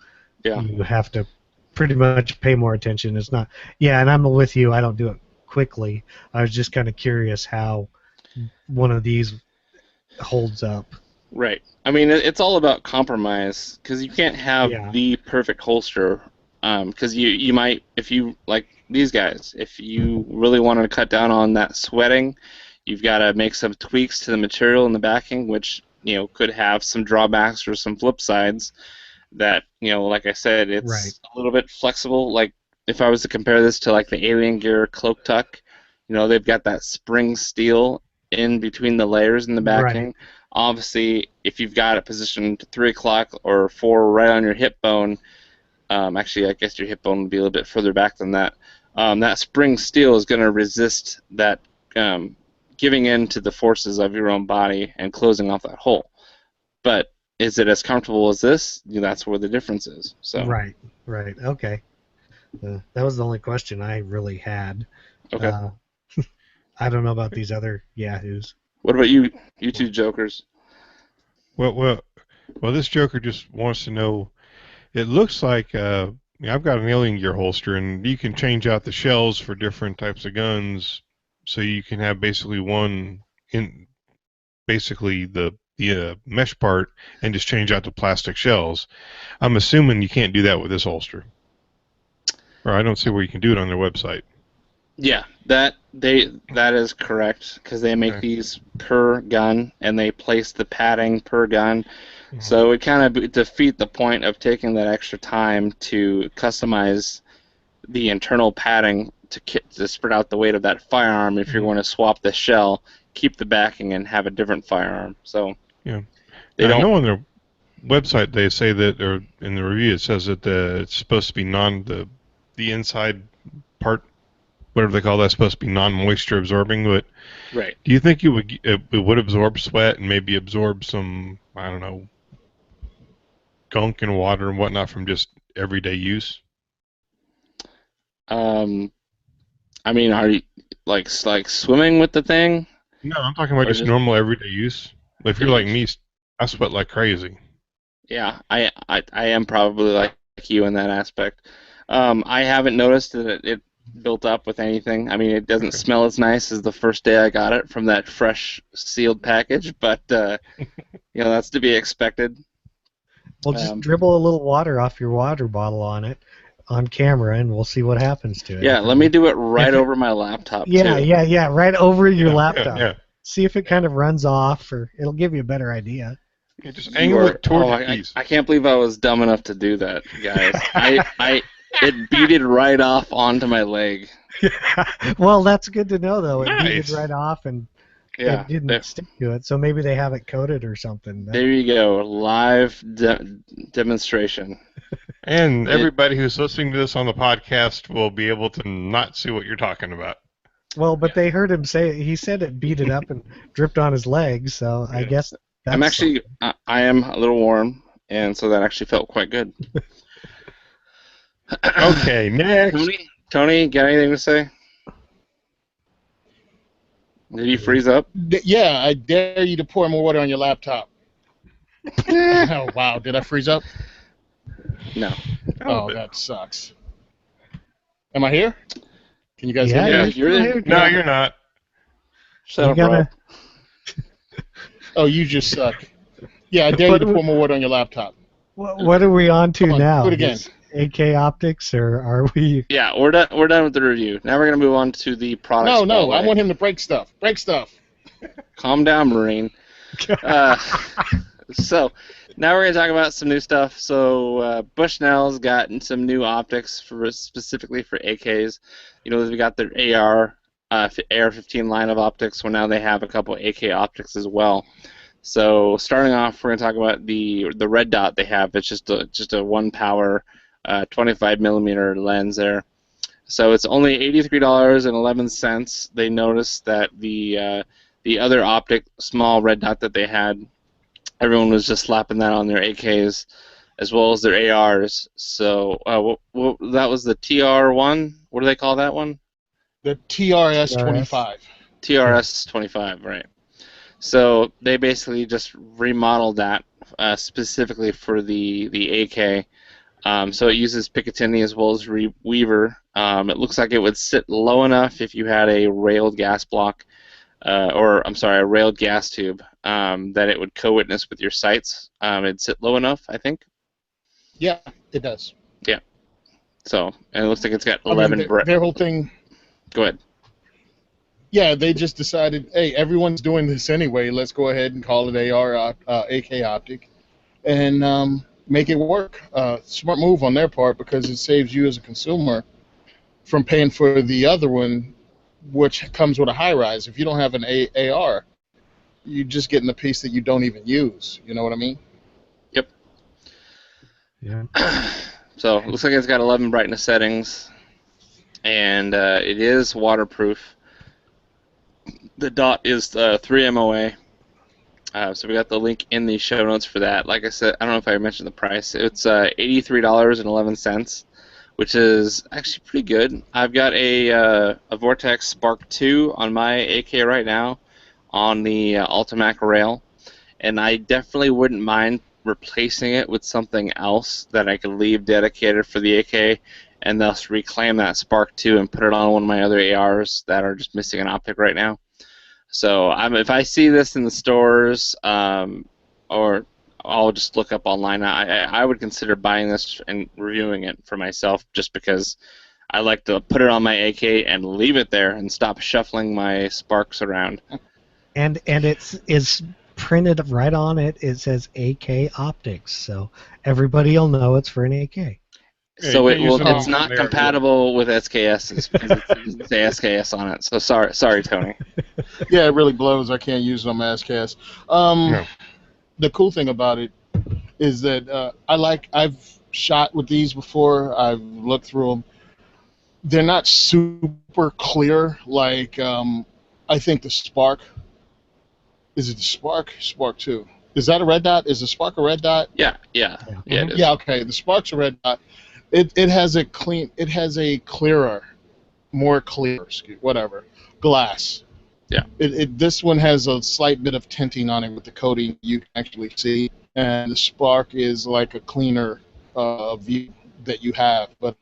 yeah, you have to pretty much pay more attention. It's not. Yeah, and I'm with you. I don't do it quickly. I was just kind of curious how one of these holds up. Right. I mean, it's all about compromise because you can't have the perfect holster. Because you might, if you like these guys, if you really want to cut down on that sweating, You've got to make some tweaks to the material in the backing, which could have some drawbacks or some flip sides. That like I said, it's Right. a little bit flexible. Like if I was to compare this to like the Alien Gear Cloak Tuck, they've got that spring steel in between the layers in the backing. Right. Obviously, if you've got it positioned 3 o'clock or 4 right on your hip bone, actually I guess your hip bone would be a little bit further back than that. That spring steel is going to resist that giving in to the forces of your own body and closing off that hole. But is it as comfortable as this? That's where the difference is. So. Right. Okay. That was the only question I really had. Okay. I don't know about these other yahoos. What about you two jokers? Well, this joker just wants to know. It looks like I've got an Alien Gear holster, and you can change out the shells for different types of guns, so you can have basically one in basically the mesh part, and just change out the plastic shells. I'm assuming you can't do that with this holster, or I don't see where you can do it on their website. Yeah, that is correct, because they make these per gun and they place the padding per gun. Mm-hmm. So it kind of defeat the point of taking that extra time to customize the internal padding to spread out the weight of that firearm if you're going to swap the shell, keep the backing, and have a different firearm. So yeah, I know on their website they say that, or in the review it says that it's supposed to be the inside part, whatever they call that, supposed to be non-moisture absorbing. But right, do you think it would absorb sweat and maybe absorb some, I don't know, gunk and water and whatnot from just everyday use? I mean, are you like swimming with the thing? No, I'm talking about just normal everyday use. If you're like me, I sweat like crazy. Yeah, I am probably like you in that aspect. I haven't noticed that it built up with anything. I mean, it doesn't smell as nice as the first day I got it from that fresh sealed package, but that's to be expected. Well, just dribble a little water off your water bottle on it on camera, and we'll see what happens to it. Yeah, let me do it right over my laptop, too. Yeah, right over your laptop. Yeah. See if it kind of runs off, or it'll give you a better idea. Yeah, just angle it toward your piece. I can't believe I was dumb enough to do that, guys. It beaded right off onto my leg. Well, that's good to know, though. It Nice. beaded right off, and it didn't stick to it, so maybe they have it coated or something. There you go, live demonstration. And everybody who's listening to this on the podcast will be able to not see what you're talking about. Well, but they heard him say, he said it beaded up and dripped on his legs, so I guess that's I am a little warm, and so that actually felt quite good. Okay, next. Tony, got anything to say? Did you freeze up? Yeah, I dare you to pour more water on your laptop. Oh, wow, did I freeze up? No. Oh, that sucks. Am I here? Can you guys hear me? Yeah, you're there. No, you're not. Shut up, Rob. Oh, you just suck. Yeah, I dare you to pour more water on your laptop. What are we on to now? Do it again. AK optics, or are we? Yeah, we're done. We're done with the review. Now we're gonna move on to the product. No, I want him to break stuff. Break stuff. Calm down, Marine. So now we're gonna talk about some new stuff. So Bushnell's got some new optics specifically for AKs. They've got their AR-15 line of optics. Well, now they have a couple AK optics as well. So starting off, we're gonna talk about the red dot they have. It's just a one power 25 millimeter lens there. So it's only $83.11. They noticed that the other optic small red dot that they had, everyone was just slapping that on their AKs as well as their ARs. So that was the TR1. What do they call that one? The TRS-25. TRS-25, right. So they basically just remodeled that specifically for the AK. So it uses Picatinny as well as Weaver. It looks like it would sit low enough if you had a railed gas block, a railed gas tube, that it would co-witness with your sights. It'd sit low enough, I think. Yeah, it does. Yeah. So, and it looks like it's got 11 their whole thing. Go ahead. Yeah, they just decided, hey, everyone's doing this anyway. Let's go ahead and call it AK optic, and make it work. Smart move on their part because it saves you as a consumer from paying for the other one, which comes with a high rise. If you don't have an AR, you're just getting a piece that you don't even use. You know what I mean? Yep. Yeah. So it looks like it's got 11 brightness settings, and it is waterproof. The dot is 3 MOA. So we got the link in the show notes for that. Like I said, I don't know if I mentioned the price. It's $83.11, which is actually pretty good. I've got a Vortex Spark 2 on my AK right now on the Ultimac rail, and I definitely wouldn't mind replacing it with something else that I could leave dedicated for the AK and thus reclaim that Spark 2 and put it on one of my other ARs that are just missing an optic right now. So if I see this in the stores, or I'll just look up online, I would consider buying this and reviewing it for myself just because I like to put it on my AK and leave it there and stop shuffling my sparks around. And it's printed right on it. It says AK optics, so everybody will know it's for an AK. Yeah, So you can't use it it's on not there. compatible with SKSs because it doesn't say SKS on it. So sorry, Tony. Yeah, it really blows. I can't use it on my SKS. No. The cool thing about it is that I've shot with these before. I've looked through them. They're not super clear like I think the Spark. Is it the Spark? Spark 2. Is that a red dot? Is the Spark a red dot? Yeah, it is. Yeah, okay. The Spark's a red dot. It has a clearer, more clear, whatever, glass. Yeah. This one has a slight bit of tinting on it with the coating you can actually see, and the Spark is like a cleaner view that you have, but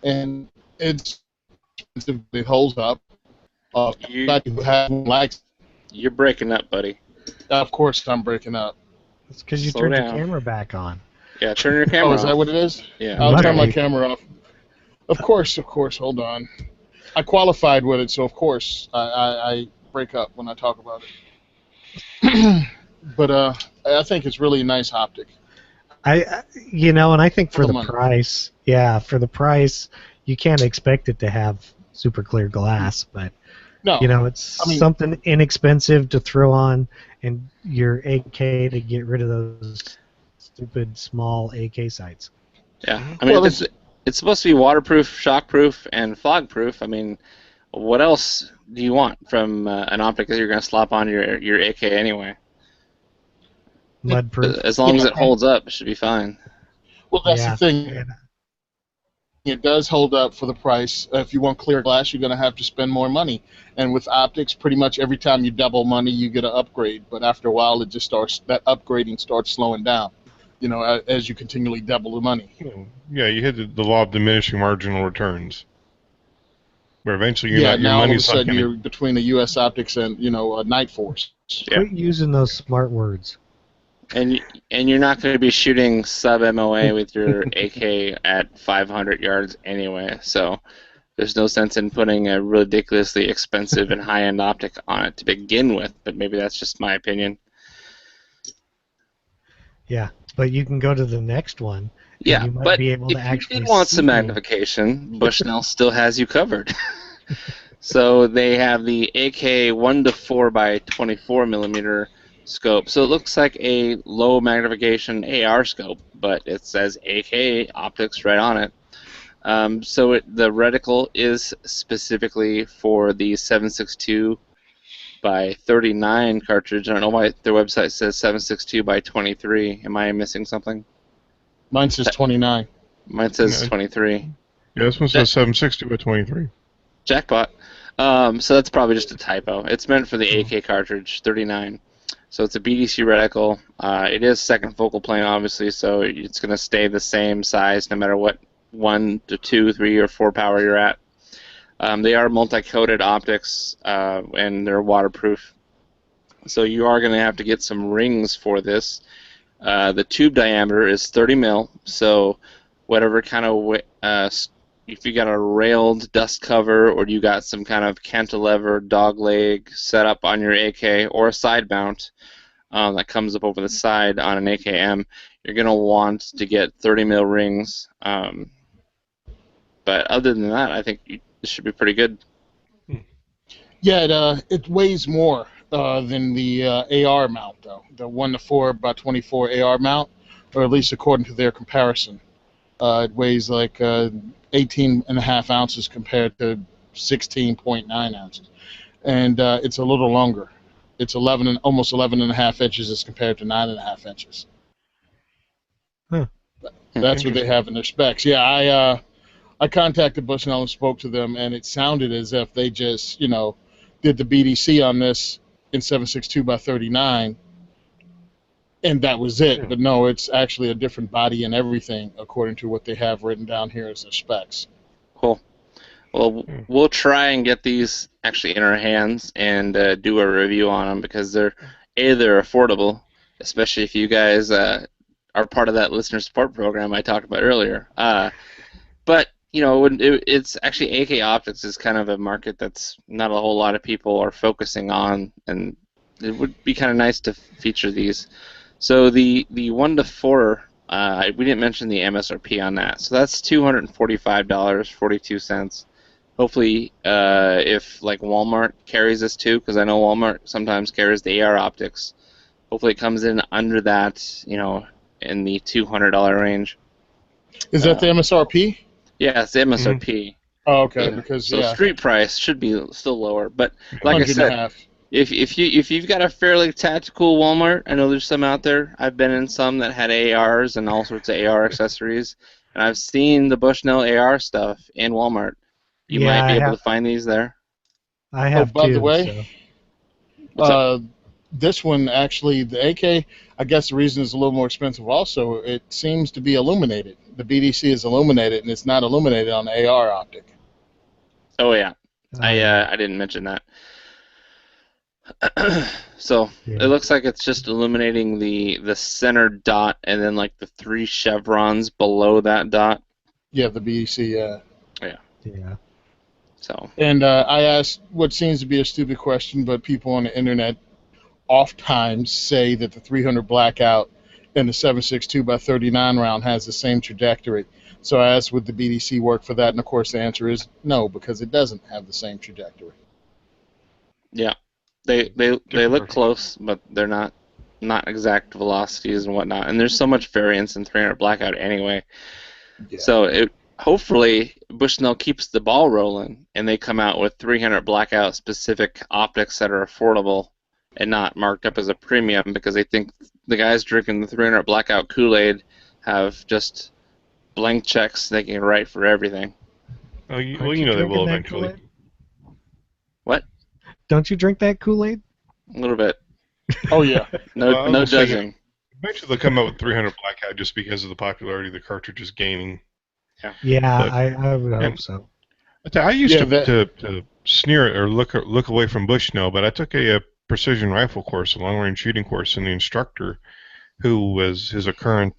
and it's expensive. It holds up. Everybody who has one likes. You're breaking up, buddy. Of course, I'm breaking up. It's because you Slow turned down. your camera back on. Yeah, turn your camera Oh, is that off. what it is? Yeah. I'll turn my Maybe. camera off. Of course. Hold on. I qualified with it, so of course I break up when I talk about it. But I think it's really a nice optic. And I think for For the the money. price, for the price, you can't expect it to have super clear glass, but No. it's something something inexpensive to throw on and your AK to get rid of those stupid small AK sights. Yeah. I mean, Well, it's supposed to be waterproof, shockproof, and fog-proof. I mean, what else do you want from an optic that you're going to slap on your AK anyway? Mud proof. As long as it holds up, it should be fine. Well, that's the thing. And It does hold up for the price. If you want clear glass, you're going to have to spend more money. And with optics, pretty much every time you double money, you get an upgrade. But after a while, that upgrading starts slowing down, as you continually double the money. Yeah, you hit the law of diminishing marginal returns, where eventually your now all of a money's not sudden going you're between a U.S. Optics and, a Night Force. Quit using those smart words. And you're not going to be shooting sub-MOA with your AK at 500 yards anyway, so there's no sense in putting a ridiculously expensive and high-end optic on it to begin with, but maybe that's just my opinion. Yeah, but you can go to the next one. Yeah, you might but be able to if you actually did want some see- magnification, Bushnell still has you covered. So they have the AK 1:4 by 24 millimeter scope. So it looks like a low magnification AR scope, but it says AK optics right on it. The reticle is specifically for the 7.62 by 39 cartridge. I don't know why their website says 7.62 by 23. Am I missing something? Mine says 29. Mine says No. 23. Yeah, this one says 760 by 23. Jackpot. So that's probably just a typo. It's meant for the AK cartridge, 39. So it's a BDC reticle. It is second focal plane, obviously, so it's going to stay the same size no matter what 1 to 2, 3, or 4 power you're at. They are multi-coated optics, and they're waterproof. So you are going to have to get some rings for this. The tube diameter is 30 mil, so whatever kind of if you got a railed dust cover or you got some kind of cantilever dog leg set up on your AK or a side mount that comes up over the side on an AKM, you're going to want to get 30 mil rings. But other than that, I think it should be pretty good. Yeah, it weighs more than the AR mount, though. The 1-4x24 AR mount, or at least according to their comparison. It weighs like 18.5 ounces compared to 16.9 ounces. And it's a little longer. It's almost 11.5 inches as compared to 9.5 inches. Huh. That's what they have in their specs. Yeah, I contacted Bushnell and spoke to them, and it sounded as if they just, did the BDC on this in 7.62x39, and that was it. Yeah. But no, it's actually a different body and everything, according to what they have written down here as their specs. Cool. Well, we'll try and get these actually in our hands and do a review on them because they're affordable, especially if you guys are part of that listener support program I talked about earlier. But it's actually AK optics is kind of a market that's not a whole lot of people are focusing on, and it would be kind of nice to feature these. So the 1-4, we didn't mention the MSRP on that. So that's $245.42. Hopefully, if like Walmart carries this too, because I know Walmart sometimes carries the AR optics. Hopefully, it comes in under that, in the $200 range. Is that the MSRP? Yeah, it's the MSRP. Mm-hmm. Oh, okay. So street price should be still lower, but like I said, if you've got a fairly tactical Walmart, I know there's some out there. I've been in some that had ARs and all sorts of AR accessories, and I've seen the Bushnell AR stuff in Walmart. You might be able to find these there. I have by too. The way, this one actually, the AK, I guess the reason it's a little more expensive also, it seems to be illuminated. The BDC is illuminated, and it's not illuminated on the AR optic. Oh, yeah. I didn't mention that. So it looks like it's just illuminating the center dot and then like the 3 chevrons below that dot. Yeah, the BDC, yeah. Yeah. So. And I asked what seems to be a stupid question, but people on the internet oftentimes say that the 300 blackout and the 7.62x39 round has the same trajectory. So I asked, would the BDC work for that? And of course the answer is no, because it doesn't have the same trajectory. Yeah, they look close, but they're not exact velocities and whatnot. And there's so much variance in 300 blackout anyway. Yeah. So hopefully Bushnell keeps the ball rolling and they come out with 300 blackout specific optics that are affordable and not marked up as a premium, because they think the guys drinking the 300 blackout Kool-Aid have just blank checks they can write for everything. Oh, they will eventually. What? Don't you drink that Kool-Aid? A little bit. Oh, yeah. No judging. Eventually they'll come up with 300 blackout just because of the popularity of the cartridge is gaining. Yeah, I would hope so. I used to sneer at or look away from Bushnell, but I took a precision rifle course, a long-range shooting course, and the instructor, who was a current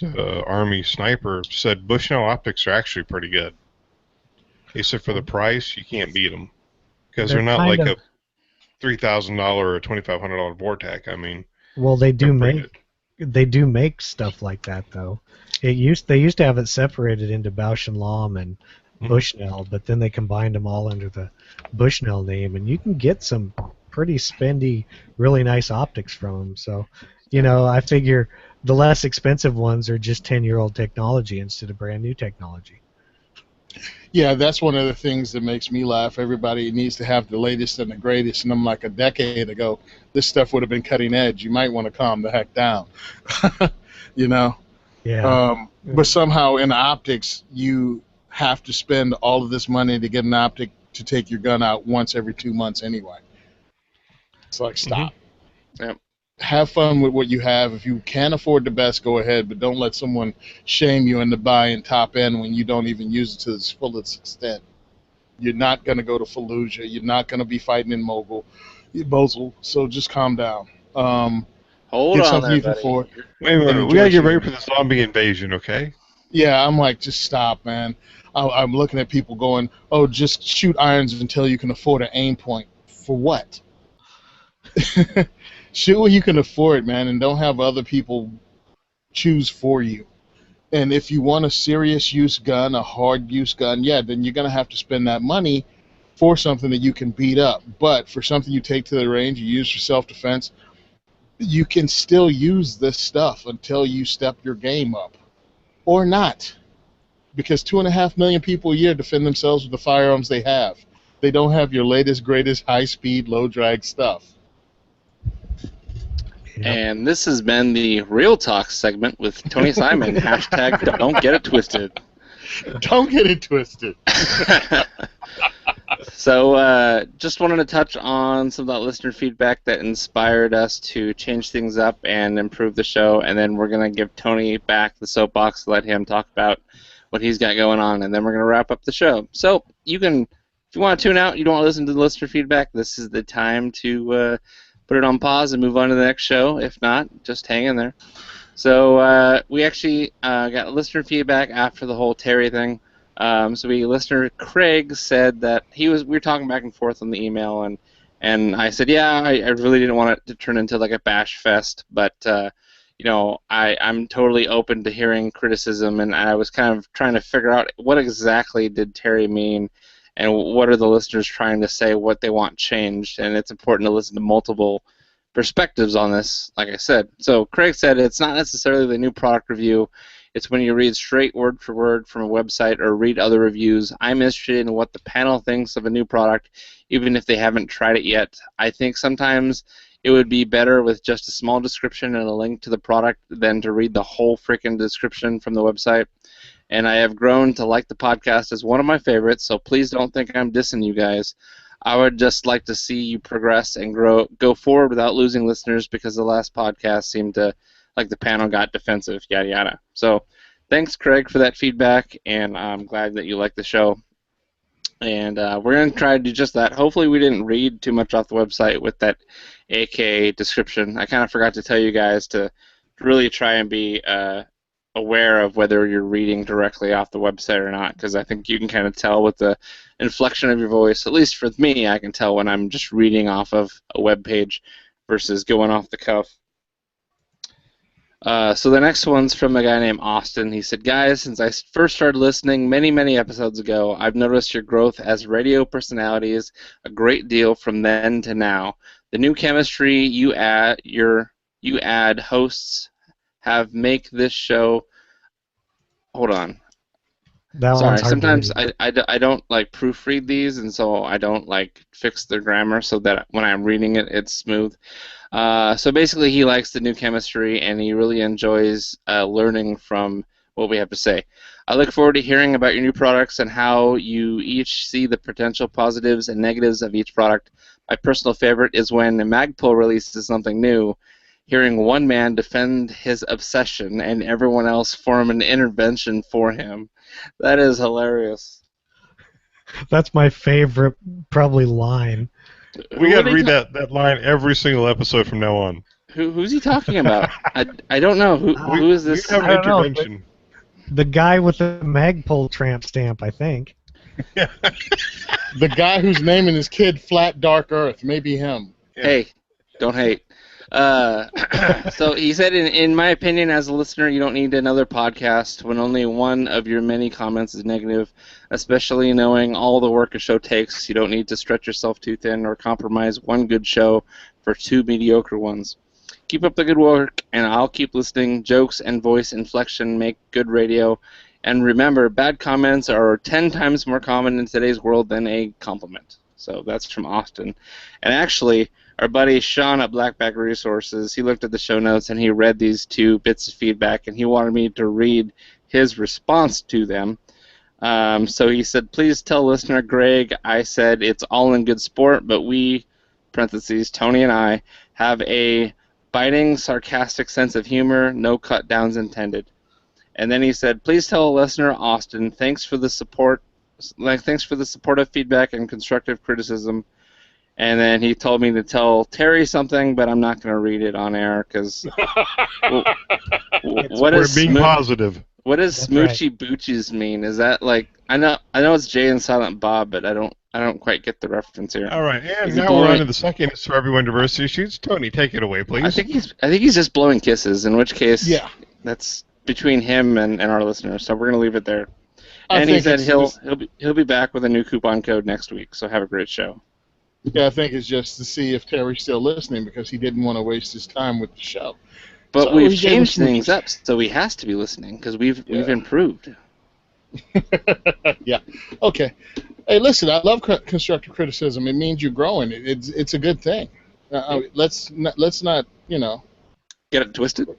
Army sniper, said Bushnell optics are actually pretty good. He said for the price, you can't beat them, because they're not like a $3,000 or a $2,500 Vortex. I mean, well, they do make stuff like that though. They used to have it separated into Bausch and Lomb and Bushnell, but then they combined them all under the Bushnell name, and you can get some pretty spendy, really nice optics from them. So, I figure the less expensive ones are just 10-year-old technology instead of brand new technology. Yeah, that's one of the things that makes me laugh. Everybody needs to have the latest and the greatest, and I'm like, a decade ago, this stuff would have been cutting edge. You might want to calm the heck down. Yeah. But somehow in optics, you have to spend all of this money to get an optic to take your gun out once every 2 months anyway. It's like, stop. Yep. Have fun with what you have. If you can afford the best, go ahead, but don't let someone shame you into buying top end when you don't even use it to its fullest extent. You're not going to go to Fallujah. You're not going to be fighting in Mosul, so just calm down. Hold on there, buddy. Wait a minute. We got to get ready for the zombie invasion, okay? Yeah, I'm like, just stop, man. I'm looking at people going, oh, just shoot irons until you can afford an aim point. For what? Shoot what you can afford, man, and don't have other people choose for you. And if you want a serious use gun, a hard use gun, yeah, then you're going to have to spend that money for something that you can beat up. But for something you take to the range, you use for self-defense, you can still use this stuff until you step your game up. Or not. Because 2.5 million people a year defend themselves with the firearms they have. They don't have your latest, greatest, high-speed, low-drag stuff. Yep. And this has been the Real Talk segment with Tony Simon. Hashtag don't get it twisted. Don't get it twisted. So just wanted to touch on some of that listener feedback that inspired us to change things up and improve the show, and then we're going to give Tony back the soapbox to let him talk about what he's got going on, and then we're going to wrap up the show. So you can, if you want to tune out, you don't want to listen to the listener feedback, this is the time to put it on pause and move on to the next show. If not, just hang in there. So we actually got listener feedback after the whole Terry thing. Listener Craig said that we were talking back and forth on the email, and I said, yeah, I really didn't want it to turn into like a bash fest, but I'm totally open to hearing criticism, and I was kind of trying to figure out what exactly did Terry mean, and what are the listeners trying to say, what they want changed, and it's important to listen to multiple perspectives on this, like I said. So Craig said it's not necessarily the new product review. It's when you read straight word for word from a website or read other reviews. I'm interested in what the panel thinks of a new product, even if they haven't tried it yet. I think sometimes it would be better with just a small description and a link to the product than to read the whole freaking description from the website. And I have grown to like the podcast as one of my favorites, so please don't think I'm dissing you guys. I would just like to see you progress and go forward without losing listeners, because the last podcast seemed to, like the panel got defensive, yada yada. So thanks, Craig, for that feedback, and I'm glad that you like the show. And we're going to try to do just that. Hopefully we didn't read too much off the website with that AK description. I kind of forgot to tell you guys to really try and be aware of whether you're reading directly off the website or not, because I think you can kind of tell with the inflection of your voice. At least for me, I can tell when I'm just reading off of a web page versus going off the cuff. So the next one's from a guy named Austin. He said, guys, since I first started listening many episodes ago, I've noticed your growth as radio personalities a great deal from then to now. The new chemistry you add hosts have make this show. Hold on. Sorry, sometimes I don't like proofread these, and so I don't like fix their grammar so that when I'm reading it, it's smooth. So basically, he likes the new chemistry, and he really enjoys learning from what we have to say. I look forward to hearing about your new products and how you each see the potential positives and negatives of each product. My personal favorite is when Magpul releases something new, hearing one man defend his obsession and everyone else form an intervention for him. That is hilarious. That's my favorite, probably, line. We got to read that line every single episode from now on. Who's he talking about? I don't know. Who is this? We have an intervention. The guy with the Magpul tramp stamp, I think. The guy who's naming his kid Flat Dark Earth. Maybe him. Hey, don't hate. So he said, in my opinion, as a listener, you don't need another podcast when only one of your many comments is negative, especially knowing all the work a show takes. You don't need to stretch yourself too thin or compromise one good show for two mediocre ones. Keep up the good work, and I'll keep listening. Jokes and voice inflection make good radio. And remember, bad comments are 10 times more common in today's world than a compliment. So that's from Austin. And actually, our buddy Sean at Blackback Resources, he looked at the show notes and he read these two bits of feedback, and he wanted me to read his response to them. So he said, please tell listener Greg I said it's all in good sport, but we, parentheses, Tony and I, have a biting, sarcastic sense of humor, no cut downs intended. And then he said, please tell listener Austin, thanks for the support, thanks for the supportive feedback and constructive criticism. And then he told me to tell Terry something, but I'm not going to read it on air because we're being positive. What does That's right. Smoochy Boochies mean? Is that like I know it's Jay and Silent Bob, but I don't quite get the reference here. All right, and Is he now we're blowing- on to the second is for everyone diversity shoots. Tony, take it away, please. I think he's just blowing kisses. In which case, Yeah. that's between him and our listeners. So we're gonna leave it there. I And he think said it's he'll be back with a new coupon code next week. So have a great show. Yeah, I think it's just to see if Terry's still listening because he didn't want to waste his time with the show. But So we've he gave us changed things some- up, so he has to be listening because we've Yeah. improved. Yeah. Okay. Hey, listen, I love constructive criticism. It means you're growing. It's a good thing. Let's not, Get it twisted.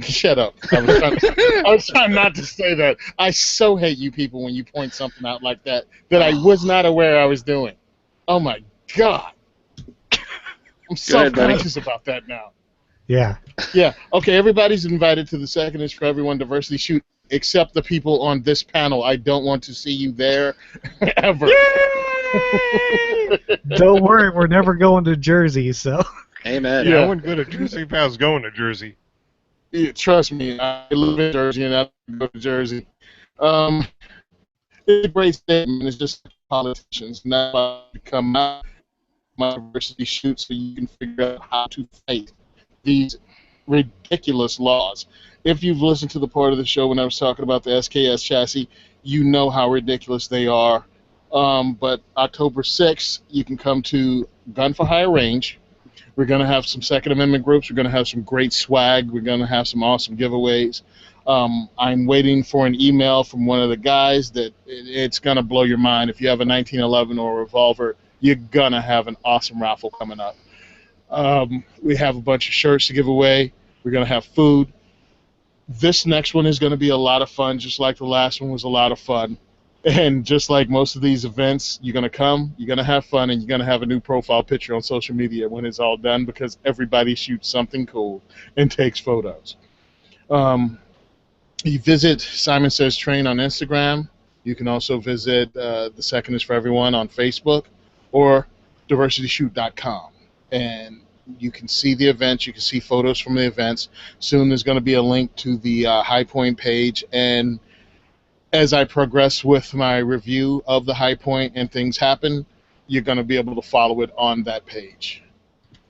shut up. I was trying not to say that. I so hate you people when you point something out like that I was not aware I was doing. Oh my God. I'm ahead, buddy. self-conscious about that now. Yeah. Yeah. Okay, everybody's invited to the second is for everyone diversity shoot, except the people on this panel. I don't want to see you there ever. Don't worry, we're never going to Jersey, so. Amen. Yeah, Yeah. I wouldn't go to Jersey if I was going to Jersey. Yeah, trust me, I live in Jersey and I go to Jersey. It's a great statement. It's just politicians. Now come out my diversity shoot so you can figure out how to fight these ridiculous laws. If you've listened to the part of the show when I was talking about the SKS chassis, you know how ridiculous they are. But October 6th, you can come to Gun for Hire Range. We're going to have some Second Amendment groups. We're going to have some great swag. We're going to have some awesome giveaways. I'm waiting for an email from one of the guys that it's going to blow your mind. If you have a 1911 or a revolver, you're going to have an awesome raffle coming up. We have a bunch of shirts to give away. We're going to have food. This next one is going to be a lot of fun, just like the last one was a lot of fun. And just like most of these events, you're going to come, you're going to have fun, and you're going to have a new profile picture on social media when it's all done because everybody shoots something cool and takes photos. You visit Simon Says Train on Instagram. You can also visit The Second is for Everyone on Facebook or diversityshoot.com. And you can see the events. You can see photos from the events. Soon there's going to be a link to the High Point page. And as I progress with my review of the High Point and things happen, you're going to be able to follow it on that page.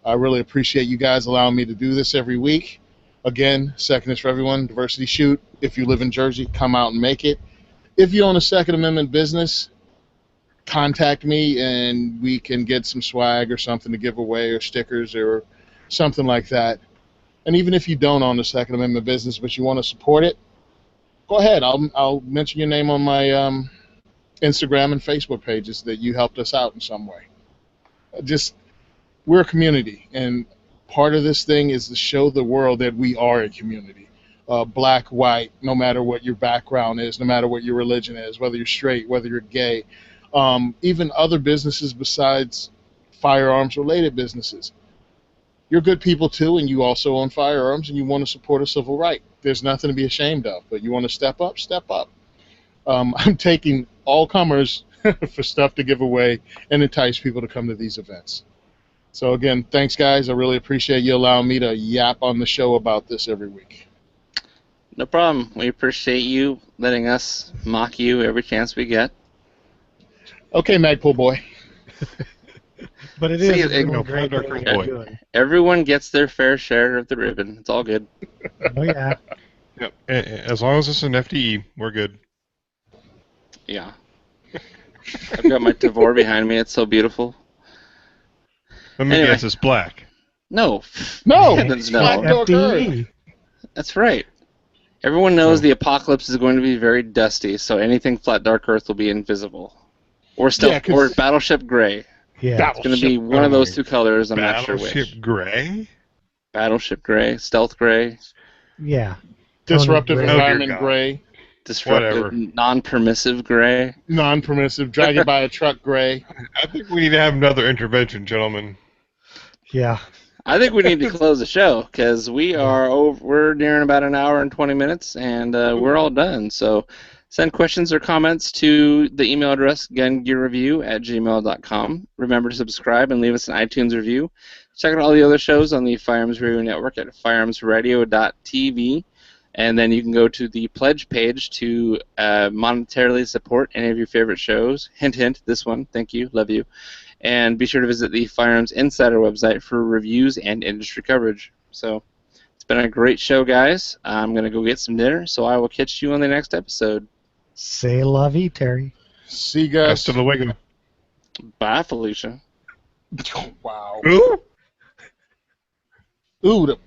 I really appreciate you guys allowing me to do this every week. Again, Second is for Everyone, Diversity Shoot. If you live in Jersey, come out and make it. If you own a Second Amendment business, contact me and we can get some swag or something to give away or stickers or something like that. And even if you don't own a Second Amendment business but you want to support it, go ahead. I'll mention your name on my Instagram and Facebook pages that you helped us out in some way. We're a community, and part of this thing is to show the world that we are a community. Black, white, no matter what your background is, no matter what your religion is, whether you're straight, whether you're gay, even other businesses besides firearms-related businesses. You're good people too, and you also own firearms, and you want to support a civil right. There's nothing to be ashamed of, but you want to step up, step up. I'm taking all comers for stuff to give away and entice people to come to these events. So again, thanks guys. I really appreciate you allowing me to yap on the show about this every week. No problem. We appreciate you letting us mock you every chance we get. Okay, Magpul boy. But it See, is it- a no, great Darker thing boy. you're doing. Everyone gets their fair share of the ribbon. It's all good. Oh, yeah. Yep. As long as it's an FDE, we're good. Yeah. I've got my Tavor behind me. It's so beautiful. Let me Anyway. guess, it's black. No. No, Heavens, no. Black Dark Earth. FDE. That's right. Everyone knows the apocalypse is going to be very dusty, so anything flat dark Earth will be invisible. Or stealth, Yeah, 'cause- or Battleship Gray. Yeah. It's going to be one of those two colors. I'm not sure which. Battleship Gray? Battleship Gray, Stealth Gray, Yeah. Disruptive Oh, dear environment God. gray, disruptive, Whatever. non-permissive Gray. non-permissive, drag it by a truck gray. I think we need to have another intervention, gentlemen. Yeah. I think we need to close the show because we're nearing about an hour and 20 minutes, and we're all done. So send questions or comments to the email address gungearreview@gmail.com. Remember to subscribe and leave us an iTunes review. Check out all the other shows on the Firearms Radio Network at firearmsradio.tv. And then you can go to the pledge page to monetarily support any of your favorite shows. Hint, hint, this one. Thank you. Love you. And be sure to visit the Firearms Insider website for reviews and industry coverage. So it's been a great show, guys. I'm going to go get some dinner, so I will catch you on the next episode. Say la vie, Terry. See you guys. Hasta luego. Bye, Felicia. Wow. Ooh. Ooh, the